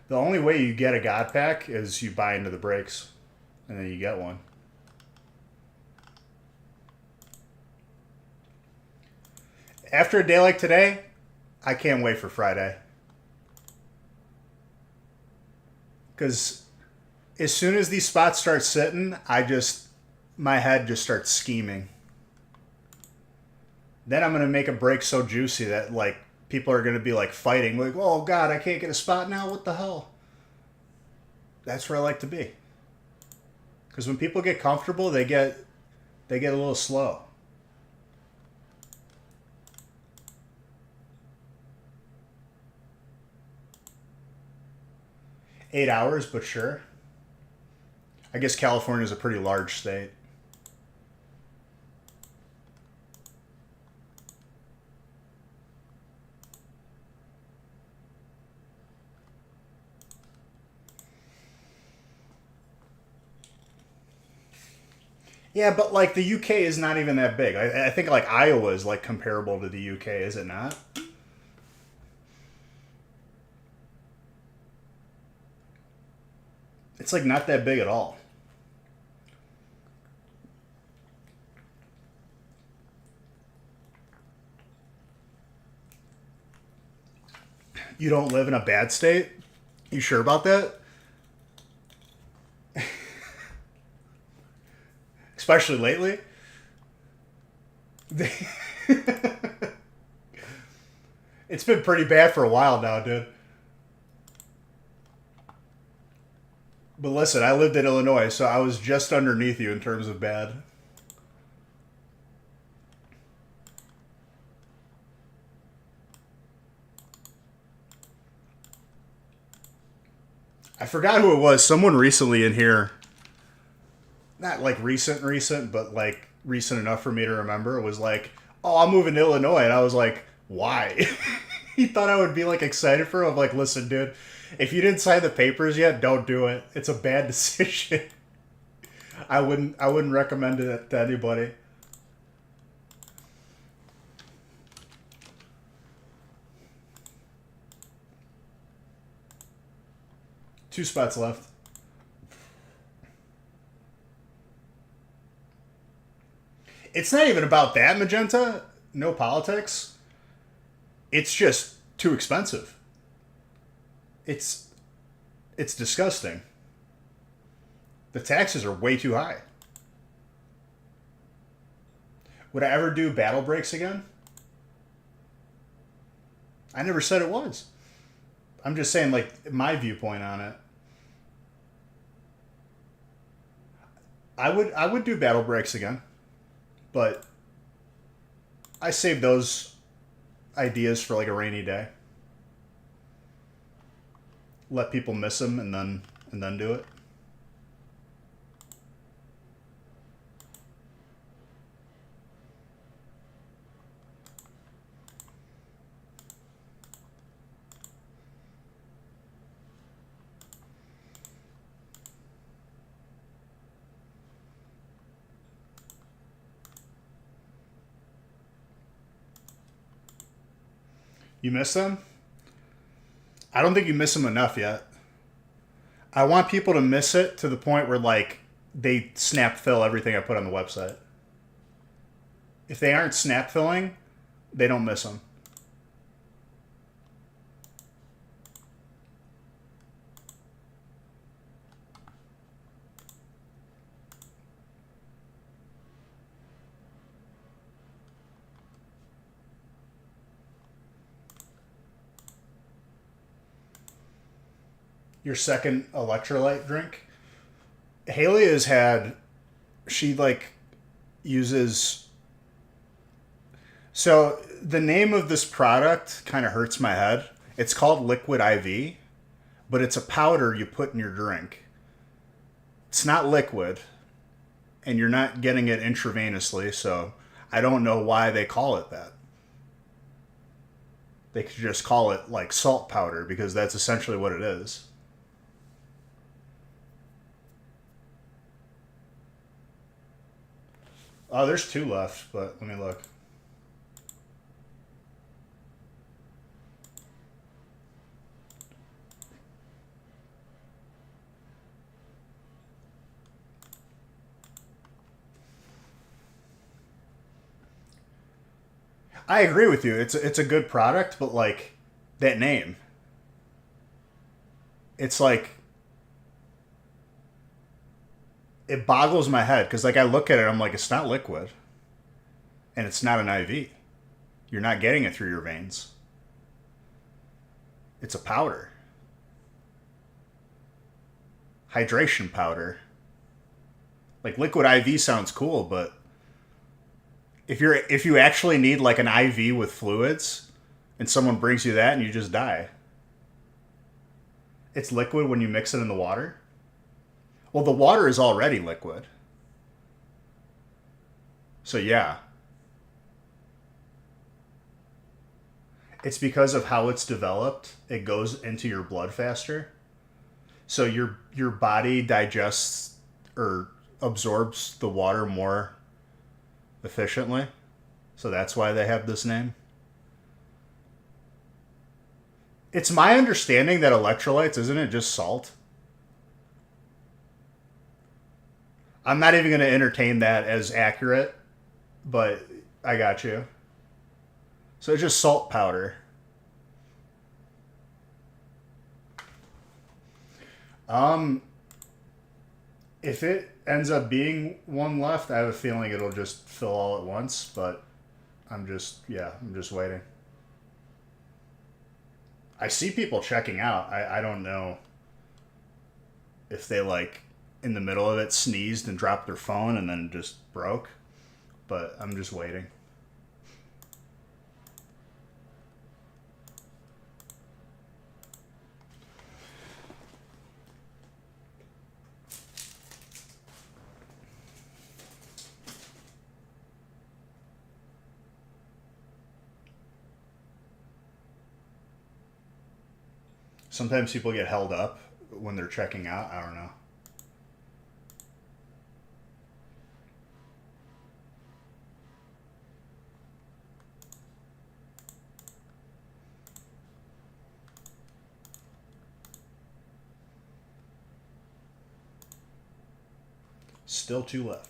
The only way you get a God pack is you buy into the breaks, and then you get one. After a day like today, I can't wait for Friday. Because as soon as these spots start sitting, my head just starts scheming. Then I'm gonna make a break so juicy that like people are gonna be like fighting, like, oh God, I can't get a spot now. What the hell? That's where I like to be. Because when people get comfortable, they get a little slow. Eight hours, but sure. I guess California is a pretty large state. Yeah, but like the UK is not even that big. I think like Iowa is like comparable to the UK, is it not? It's like not that big at all. You don't live in a bad state? You sure about that? Especially lately? It's been pretty bad for a while now, dude. But listen, I lived in Illinois, so I was just underneath you in terms of bad. I forgot who it was. Someone recently in here, not like recent, but like recent enough for me to remember, was like, "Oh, I'm moving to Illinois," and I was like, "Why?" He thought I would be like excited for him. I'm like, "Listen, dude, if you didn't sign the papers yet, don't do it. It's a bad decision. I wouldn't recommend it to anybody." Two spots left. It's not even about that, Magenta. No politics. It's just too expensive. It's it's disgusting. The taxes are way too high. Would I ever do battle breaks again? I never said it was. I'm just saying, like, my viewpoint on it. I would do battle breaks again, but I saved those ideas for like a rainy day. Let people miss them and then do it. You miss them? I don't think you miss them enough yet. I want people to miss it to the point where like they snap fill everything I put on the website. If they aren't snap filling, they don't miss them. Your second electrolyte drink. Haley has had, she like uses, so the name of this product kind of hurts my head. It's called Liquid IV, but it's a powder you put in your drink. It's not liquid, and you're not getting it intravenously, so I don't know why they call it that. They could just call it like salt powder because that's essentially what it is. Oh, there's two left, but let me look. I agree with you. It's a good product, but like that name, it's like it boggles my head because like I look at it, I'm like it's not liquid, and it's not an IV. You're not getting it through your veins. It's a powder, hydration powder. Like liquid IV sounds cool, but if you actually need like an IV with fluids, and someone brings you that and you just die. It's liquid when you mix it in the water. Well, the water is already liquid. So yeah, it's because of how it's developed. It goes into your blood faster. So your body digests or absorbs the water more efficiently. So that's why they have this name. It's my understanding that electrolytes, isn't it just salt? I'm not even going to entertain that as accurate, but I got you. So it's just salt powder. Um, if it ends up being one left, I have a feeling it'll just fill all at once, but I'm just waiting. I see people checking out. I don't know if they like in the middle of it sneezed and dropped their phone and then just broke, but I'm just waiting. Sometimes people get held up when they're checking out. I don't know. Still two left.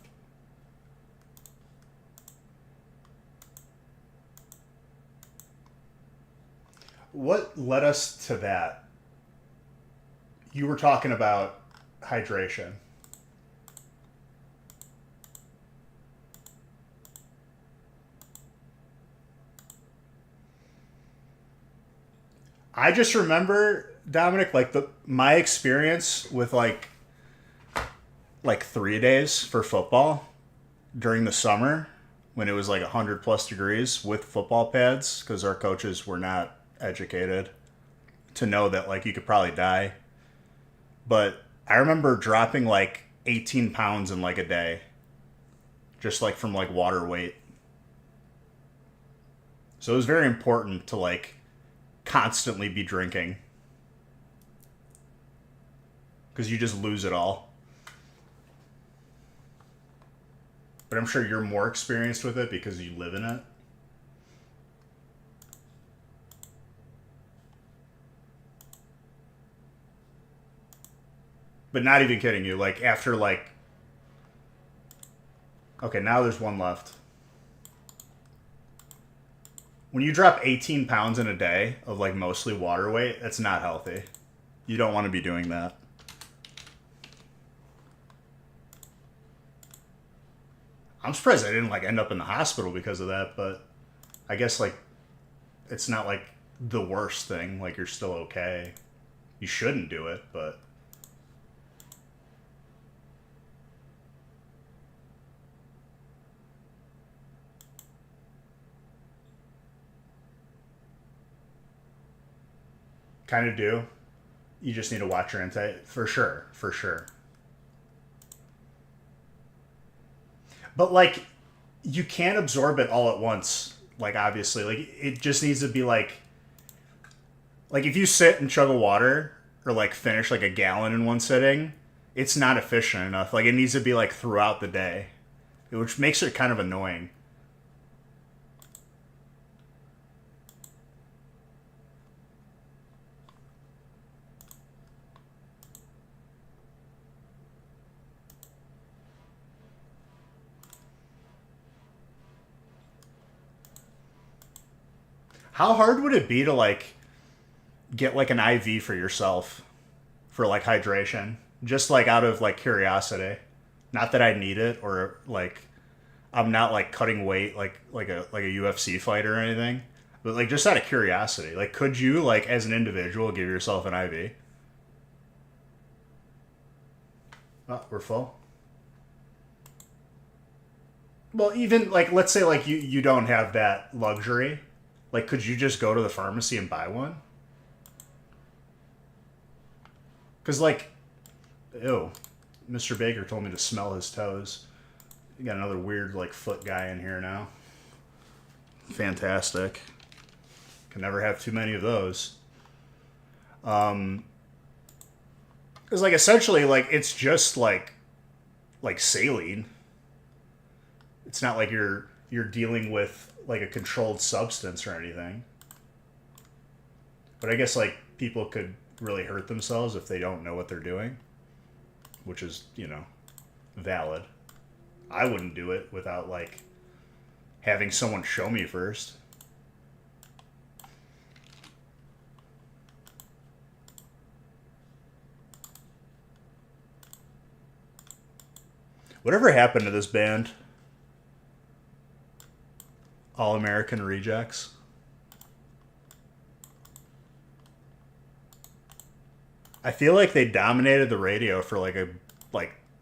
What led us to that? You were talking about hydration. I just remember, Dominic, like my experience with like 3 days for football during the summer when it was like 100 plus degrees with football pads because our coaches were not educated to know that like you could probably die. But I remember dropping like 18 pounds in like a day just like from like water weight. So it was very important to like constantly be drinking because you just lose it all. But I'm sure you're more experienced with it because you live in it. But not even kidding you, like after like okay, now there's one left. When you drop 18 pounds in a day of like mostly water weight, that's not healthy. You don't want to be doing that. I'm surprised I didn't like end up in the hospital because of that, but I guess like it's not like the worst thing. Like you're still okay. You shouldn't do it, but kind of do. You just need to watch your intake for sure, for sure. But like you can't absorb it all at once. Like obviously, like it just needs to be like if you sit and chug a water or like finish like a gallon in one sitting, it's not efficient enough. Like it needs to be like throughout the day, which makes it kind of annoying. How hard would it be to like get like an IV for yourself for like hydration? Just like out of like curiosity. Not that I need it or like I'm not like cutting weight like a UFC fighter or anything. But like just out of curiosity, like could you like as an individual give yourself an IV? Oh, we're full. Well, even like let's say like you don't have that luxury. Like could you just go to the pharmacy and buy one? Cuz like ew, Mr. Baker told me to smell his toes. You got another weird like foot guy in here now. Fantastic. Can never have too many of those. Cuz like essentially like it's just like saline. It's not like you're dealing with like a controlled substance or anything. But I guess like people could really hurt themselves if they don't know what they're doing, which is, valid. I wouldn't do it without like having someone show me first. Whatever happened to this band? All American Rejects. I feel like they dominated the radio for like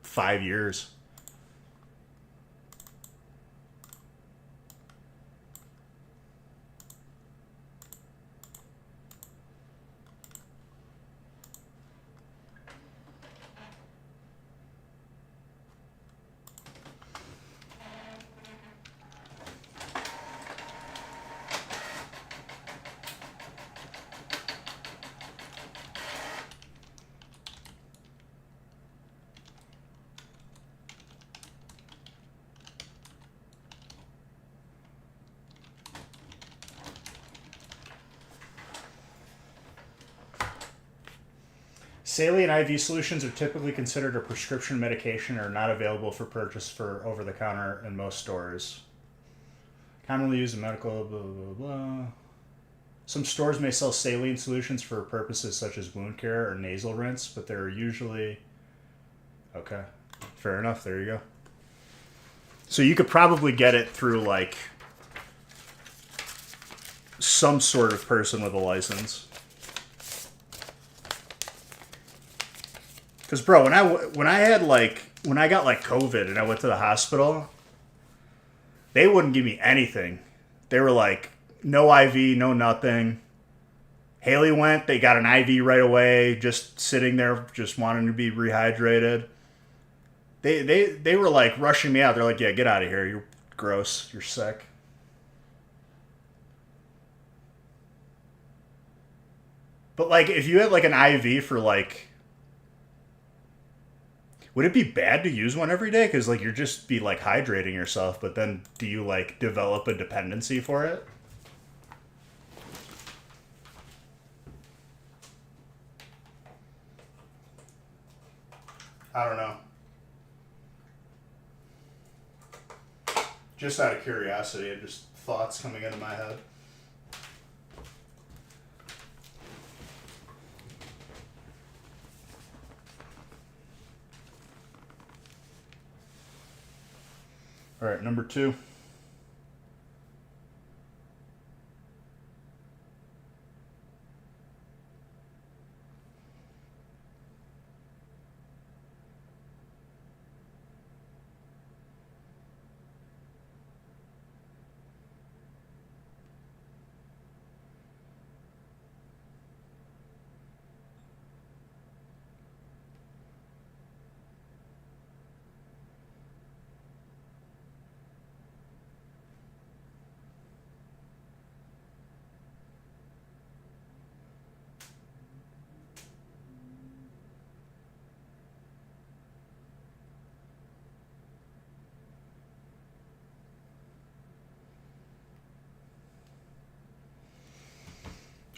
5 years. Saline IV solutions are typically considered a prescription medication and are not available for purchase for over the counter in most stores. Commonly used in medical blah blah blah. Some stores may sell saline solutions for purposes such as wound care or nasal rinse, but they're usually okay. Fair enough. There you go. So you could probably get it through some sort of person with a license. bro, when I got like COVID and I went to the hospital, they wouldn't give me anything. They were like, no IV, no nothing. Haley went, they got an IV right away, just sitting there, just wanting to be rehydrated. They were like rushing me out. They're like, yeah, get out of here. You're gross. You're sick. But like, if you had like an IV for like, would it be bad to use one every day? Because like you're just be like hydrating yourself, but then do you like develop a dependency for it? I don't know. Just out of curiosity, just thoughts coming into my head. All right, number 2.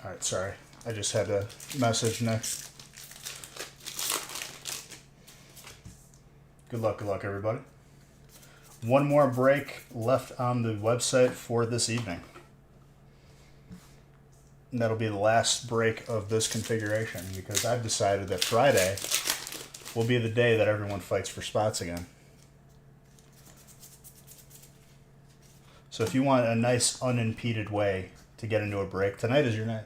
All right, sorry. I just had a message next. Good luck, everybody. One more break left on the website for this evening. And that'll be the last break of this configuration because I've decided that Friday will be the day that everyone fights for spots again. So if you want a nice unimpeded way to get into a break, tonight is your night.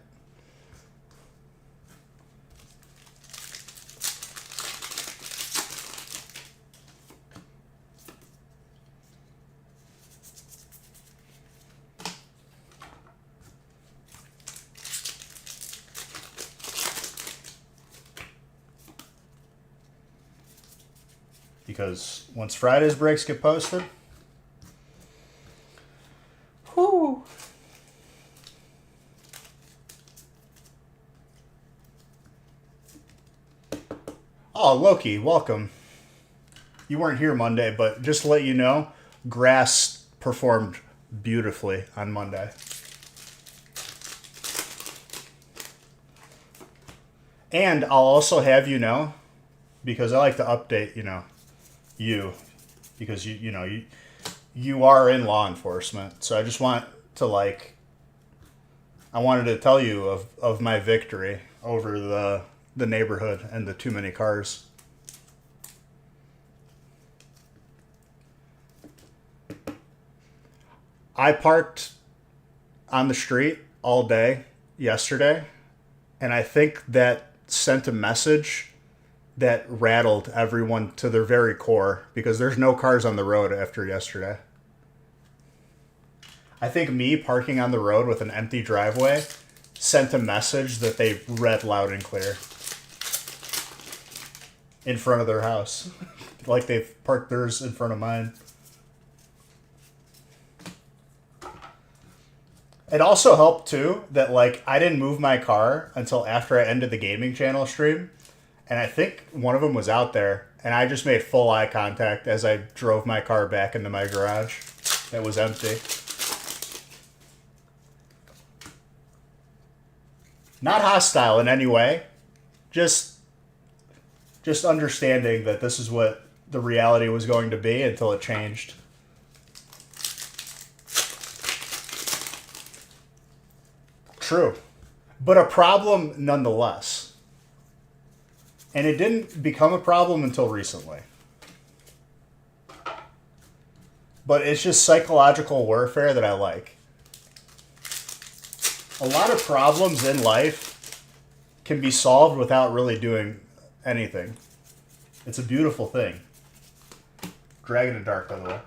Because once Friday's breaks get posted, whoo. Oh, Loki, welcome. You weren't here Monday, but just to let you know, Grass performed beautifully on Monday. And I'll also have you know, because I like to update, you, because you are in law enforcement. So I just want to I wanted to tell you of my victory over the neighborhood and the too many cars. I parked on the street all day yesterday, and I think that sent a message that rattled everyone to their very core because there's no cars on the road after yesterday. I think me parking on the road with an empty driveway sent a message that they read loud and clear in front of their house. Like they've parked theirs in front of mine. It also helped too that I didn't move my car until after I ended the gaming channel stream. And I think one of them was out there, and I just made full eye contact as I drove my car back into my garage. It was empty. Not hostile in any way. Just understanding that this is what the reality was going to be until it changed. True. But a problem nonetheless. And it didn't become a problem until recently. But it's just psychological warfare that I like. A lot of problems in life can be solved without really doing anything. It's a beautiful thing. Dragon of Dark, by the way.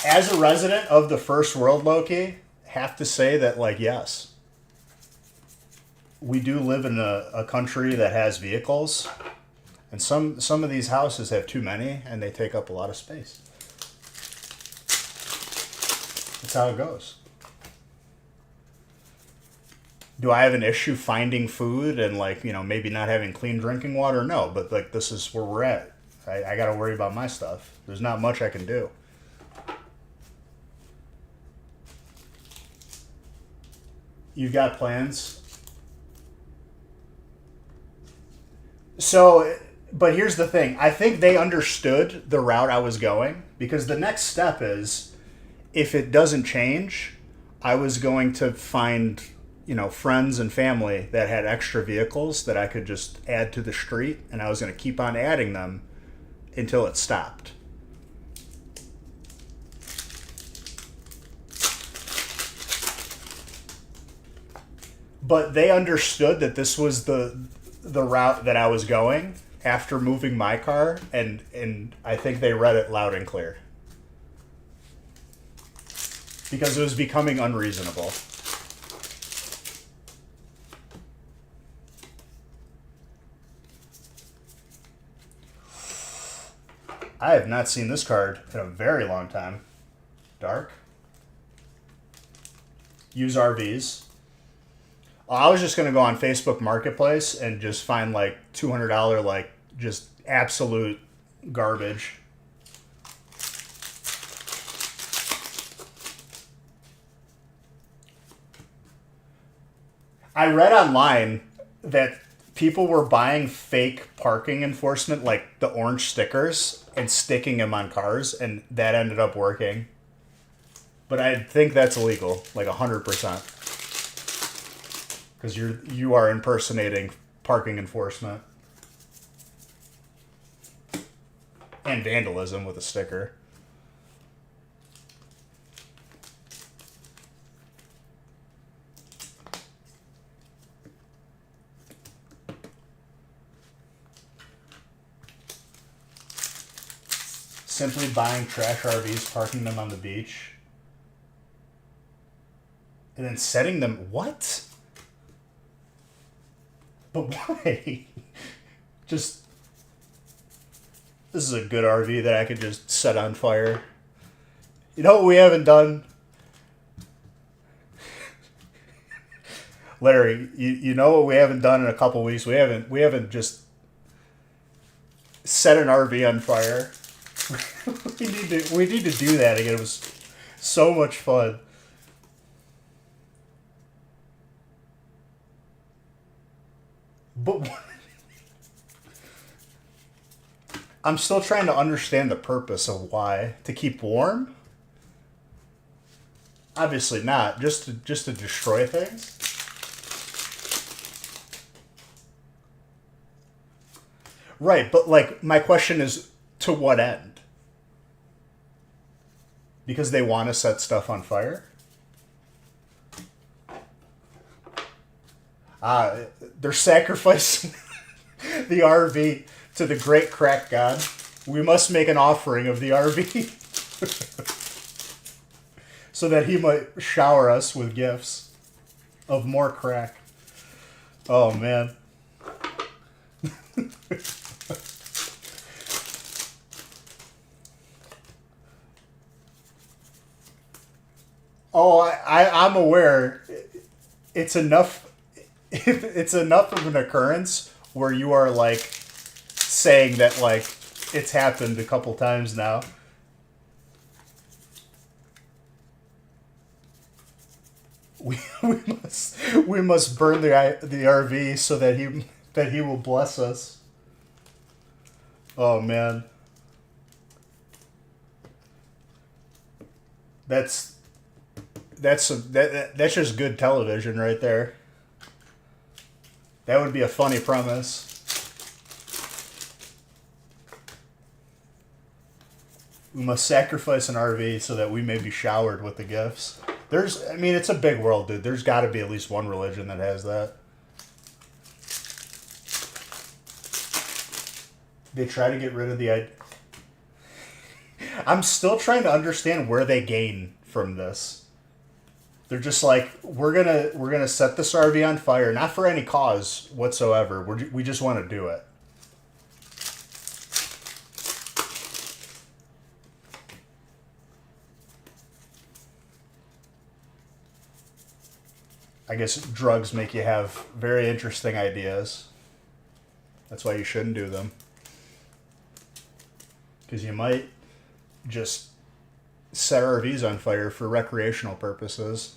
As a resident of the first world, Loki, have to say that, like, yes, we do live in a country that has vehicles, and some of these houses have too many, and they take up a lot of space. That's how it goes. Do I have an issue finding food and, like, you know, maybe not having clean drinking water? No, but, like, this is where we're at. I got to worry about my stuff. There's not much I can do. You've got plans? So, but here's the thing. I think they understood the route I was going, because the next step is, if it doesn't change, I was going to find, you know, friends and family that had extra vehicles that I could just add to the street, and I was going to keep on adding them until it stopped. But they understood that this was the route that I was going after moving my car, and I think they read it loud and clear. Because it was becoming unreasonable. I have not seen this card in a very long time. Dark. Use RVs. I was just going to go on Facebook Marketplace and just find like $200, like, just absolute garbage. I read online that people were buying fake parking enforcement, like the orange stickers, and sticking them on cars, and that ended up working. But I think that's illegal, like 100%. Because you are impersonating parking enforcement. And vandalism with a sticker. Simply buying trash RVs, parking them on the beach, and then setting them... What? But why? Just... This is a good RV that I could just set on fire. You know what we haven't done? Larry, you know what we haven't done in a couple weeks? We haven't just set an RV on fire. we need to do that again. It was so much fun. But I'm still trying to understand the purpose of why. To keep warm? Obviously not. Just to destroy things? Right, but like my question is, to what end? Because they want to set stuff on fire? They're sacrificing the RV to the great crack god. We must make an offering of the RV so that he might shower us with gifts of more crack. Oh, man. Oh, I'm aware. It's enough. It's enough of an occurrence where you are like saying that like it's happened a couple times now. We must burn the RV so that he will bless us. Oh man. That's just good television right there. That would be a funny premise. We must sacrifice an RV so that we may be showered with the gifts. It's a big world, dude. There's got to be at least one religion that has that. They try to get rid of the. I'm still trying to understand where they gain from this. They're just like, we're gonna set this RV on fire, not for any cause whatsoever. We just want to do it. I guess drugs make you have very interesting ideas. That's why you shouldn't do them. Because you might just set RVs on fire for recreational purposes.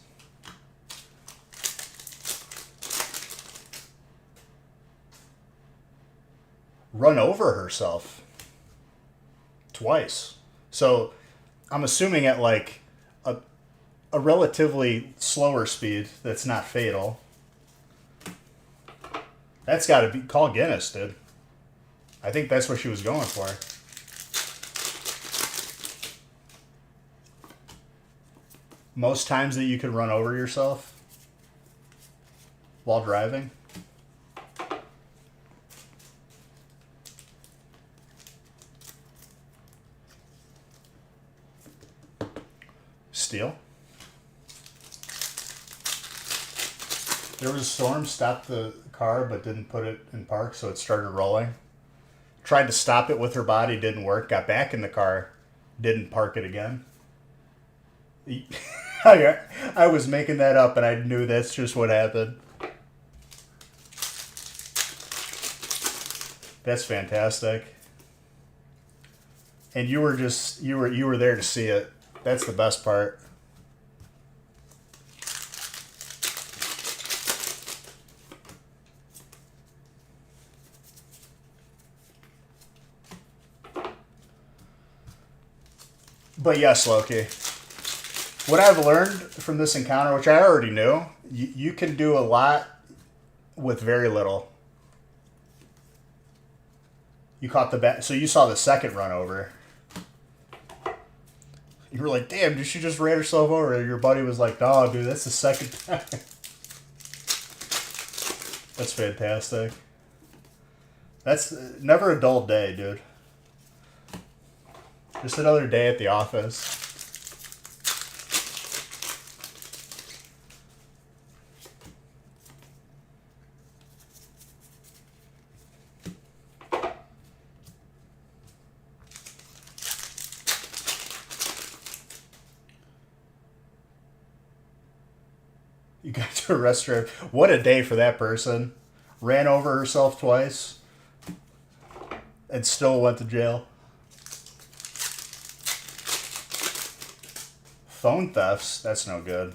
Run over herself twice. So I'm assuming at like a relatively slower speed that's not fatal. That's got to be... Call Guinness, dude. I think that's what she was going for. Most times that you can run over yourself while driving. Steel. There was a storm, stopped the car, but didn't put it in park, so it started rolling. Tried to stop it with her body, didn't work. Got back in the car, didn't park it again. I was making that up, and I knew that's just what happened. That's fantastic. And you were there to see it. That's the best part. But yes, Loki. What I've learned from this encounter, which I already knew, you can do a lot with very little. You caught the bat, so you saw the second run over. You were like, "Damn, did she just ran herself over?" And your buddy was like, "No, dude, that's the second time." That's fantastic. That's never a dull day, dude. Just another day at the office. You got to arrest her. What a day for that person. Ran over herself twice and still went to jail. Phone thefts, that's no good.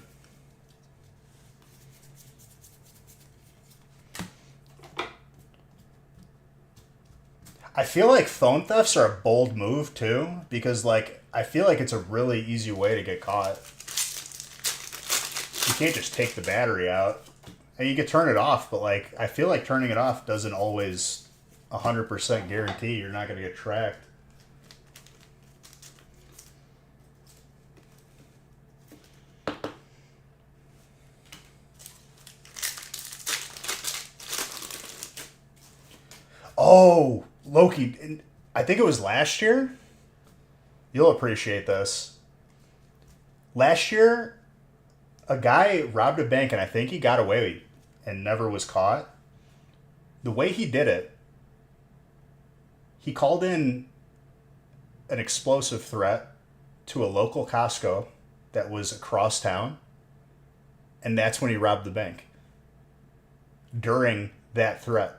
I feel like phone thefts are a bold move too, because like I feel like it's a really easy way to get caught. You can't just take the battery out. And you can turn it off, but like I feel like turning it off doesn't always 100% guarantee you're not going to get tracked. Oh, Loki, I think it was last year. You'll appreciate this. Last year, a guy robbed a bank, and I think he got away and never was caught. The way he did it, he called in an explosive threat to a local Costco that was across town, and that's when he robbed the bank. During that threat.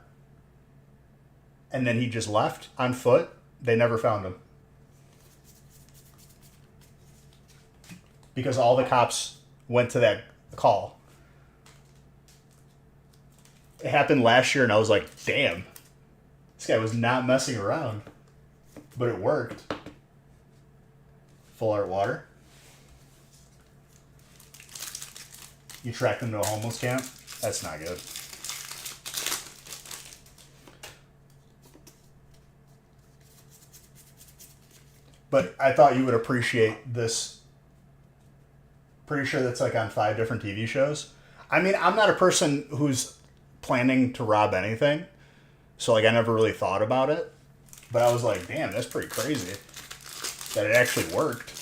And then he just left on foot. They never found him. Because all the cops went to that call. It happened last year, and I was like, damn. This guy was not messing around. But it worked. Full art water. You tracked him to a homeless camp? That's not good. But I thought you would appreciate this. Pretty sure that's like on 5 different TV shows. I mean, I'm not a person who's planning to rob anything. So like I never really thought about it. But I was like, damn, that's pretty crazy that it actually worked.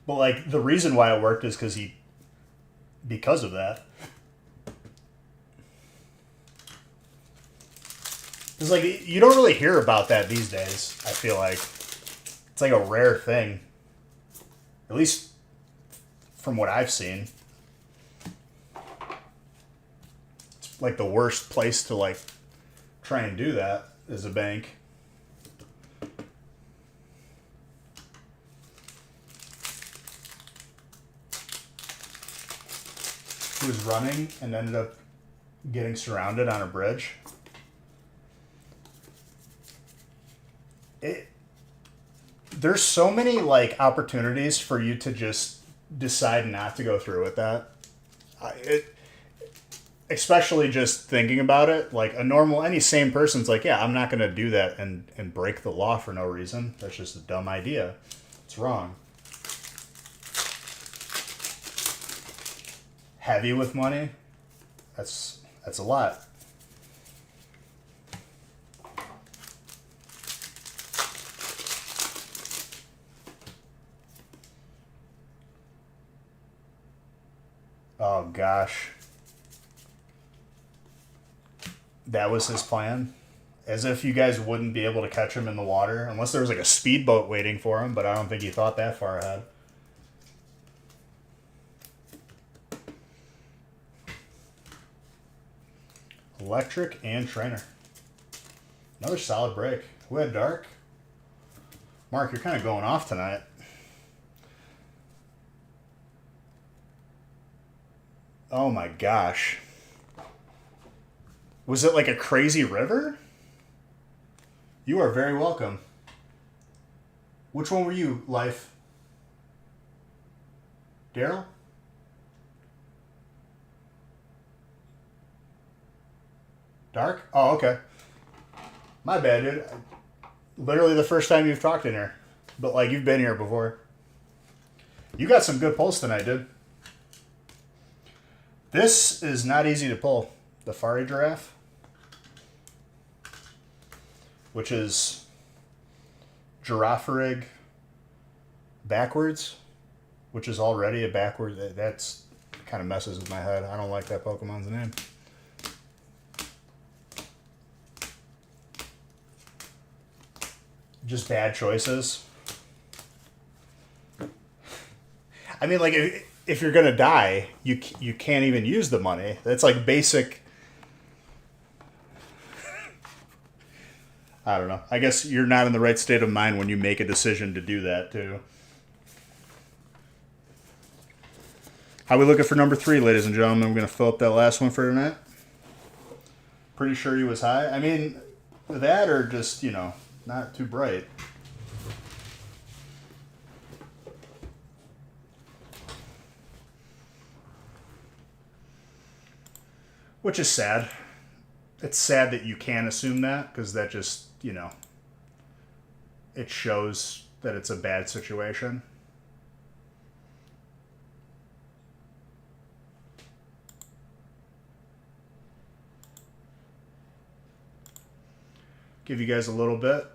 But like the reason why it worked is because of that. Because like you don't really hear about that these days. I feel like it's like a rare thing, at least from what I've seen. It's like the worst place to like try and do that is a bank. Who was running and ended up getting surrounded on a bridge. There's so many like opportunities for you to just decide not to go through with that. Especially just thinking about it, like any sane person's like, yeah, I'm not going to do that and break the law for no reason. That's just a dumb idea. It's wrong. Heavy with money, that's a lot. Oh gosh. That was his plan. As if you guys wouldn't be able to catch him in the water unless there was like a speedboat waiting for him, but I don't think he thought that far ahead. Electric and trainer. Another solid break. Who had dark? Mark, you're kind of going off tonight. Oh my gosh. Was it like a crazy river? You are very welcome. Which one were you, Life? Daryl? Dark? Oh, okay. My bad, dude. Literally the first time you've talked in here. But like you've been here before. You got some good pulls tonight, dude. This is not easy to pull. The Fari Giraffe. Which is Girafarig backwards. Which is already a backwards. That's kind of messes with my head. I don't like that Pokemon's name. Just bad choices. I mean, like, if you're going to die, you can't even use the money. That's like basic... I don't know. I guess you're not in the right state of mind when you make a decision to do that, too. How we looking for number 3, ladies and gentlemen? We're going to fill up that last one for tonight. Pretty sure he was high. I mean, that or just, not too bright. Which is sad. It's sad that you can assume that, because that just, it shows that it's a bad situation. Give you guys a little bit.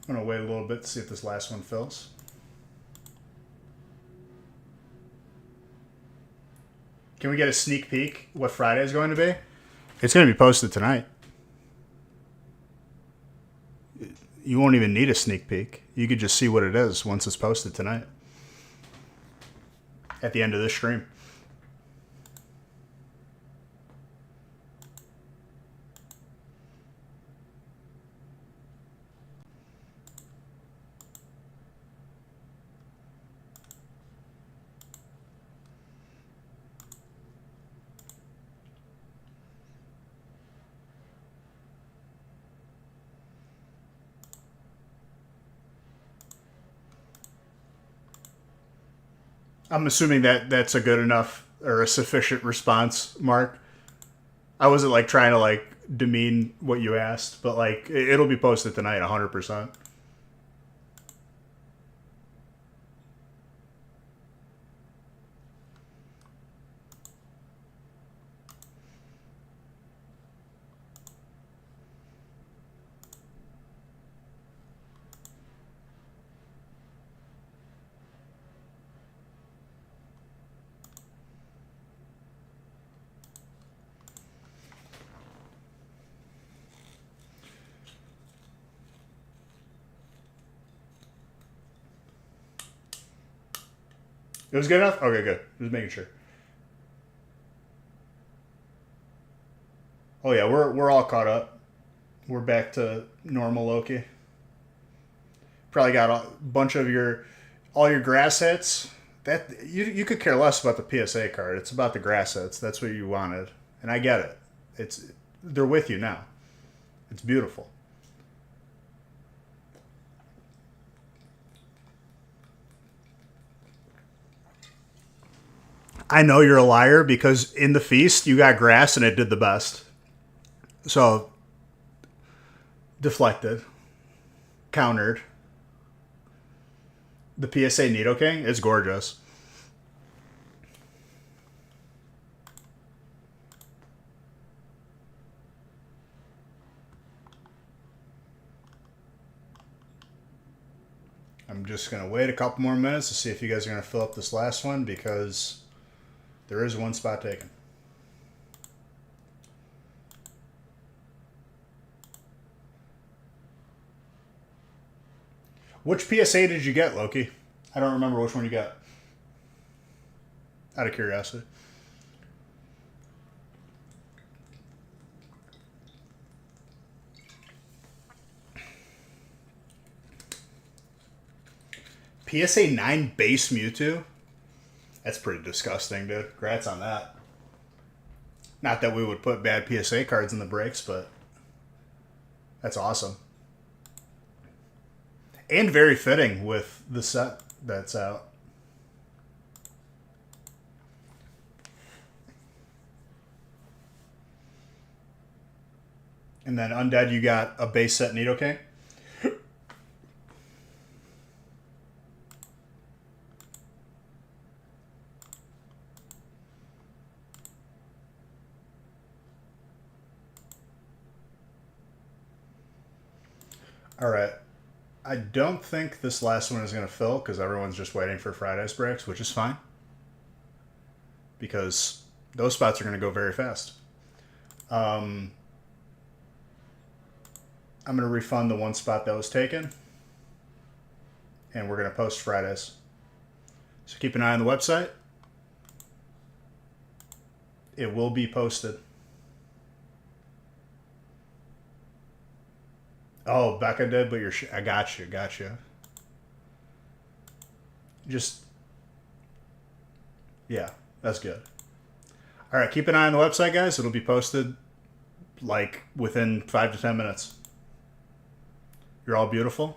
I'm going to wait a little bit to see if this last one fills. Can we get a sneak peek what Friday is going to be? It's going to be posted tonight. You won't even need a sneak peek. You could just see what it is once it's posted tonight. At the end of this stream. I'm assuming that that's a good enough or a sufficient response, Mark. I wasn't like trying to like demean what you asked, but like it'll be posted tonight 100%. It was good enough? Okay, good. Just making sure. Oh yeah, we're all caught up. We're back to normal Loki. Probably got a bunch of all your grass hits. That you could care less about the PSA card. It's about the grass hits. That's what you wanted, and I get it. They're with you now. It's beautiful. I know you're a liar because in the feast you got grass and it did the best. So deflected, countered. The PSA Nidoking is gorgeous. I'm just going to wait a couple more minutes to see if you guys are going to fill up this last one because there is one spot taken. Which PSA did you get, Loki? I don't remember which one you got. Out of curiosity. PSA 9 base Mewtwo? That's pretty disgusting, dude. Congrats on that. Not that we would put bad PSA cards in the breaks, but that's awesome. And very fitting with the set that's out. And then Undead, you got a base set Nidoking. All right. I don't think this last one is going to fill because everyone's just waiting for Friday's breaks, which is fine. Because those spots are going to go very fast. I'm going to refund the one spot that was taken. And we're going to post Fridays. So keep an eye on the website. It will be posted. Oh, Becca did, but I got you. Just, yeah, that's good. All right, keep an eye on the website, guys. It'll be posted like within 5 to 10 minutes. You're all beautiful.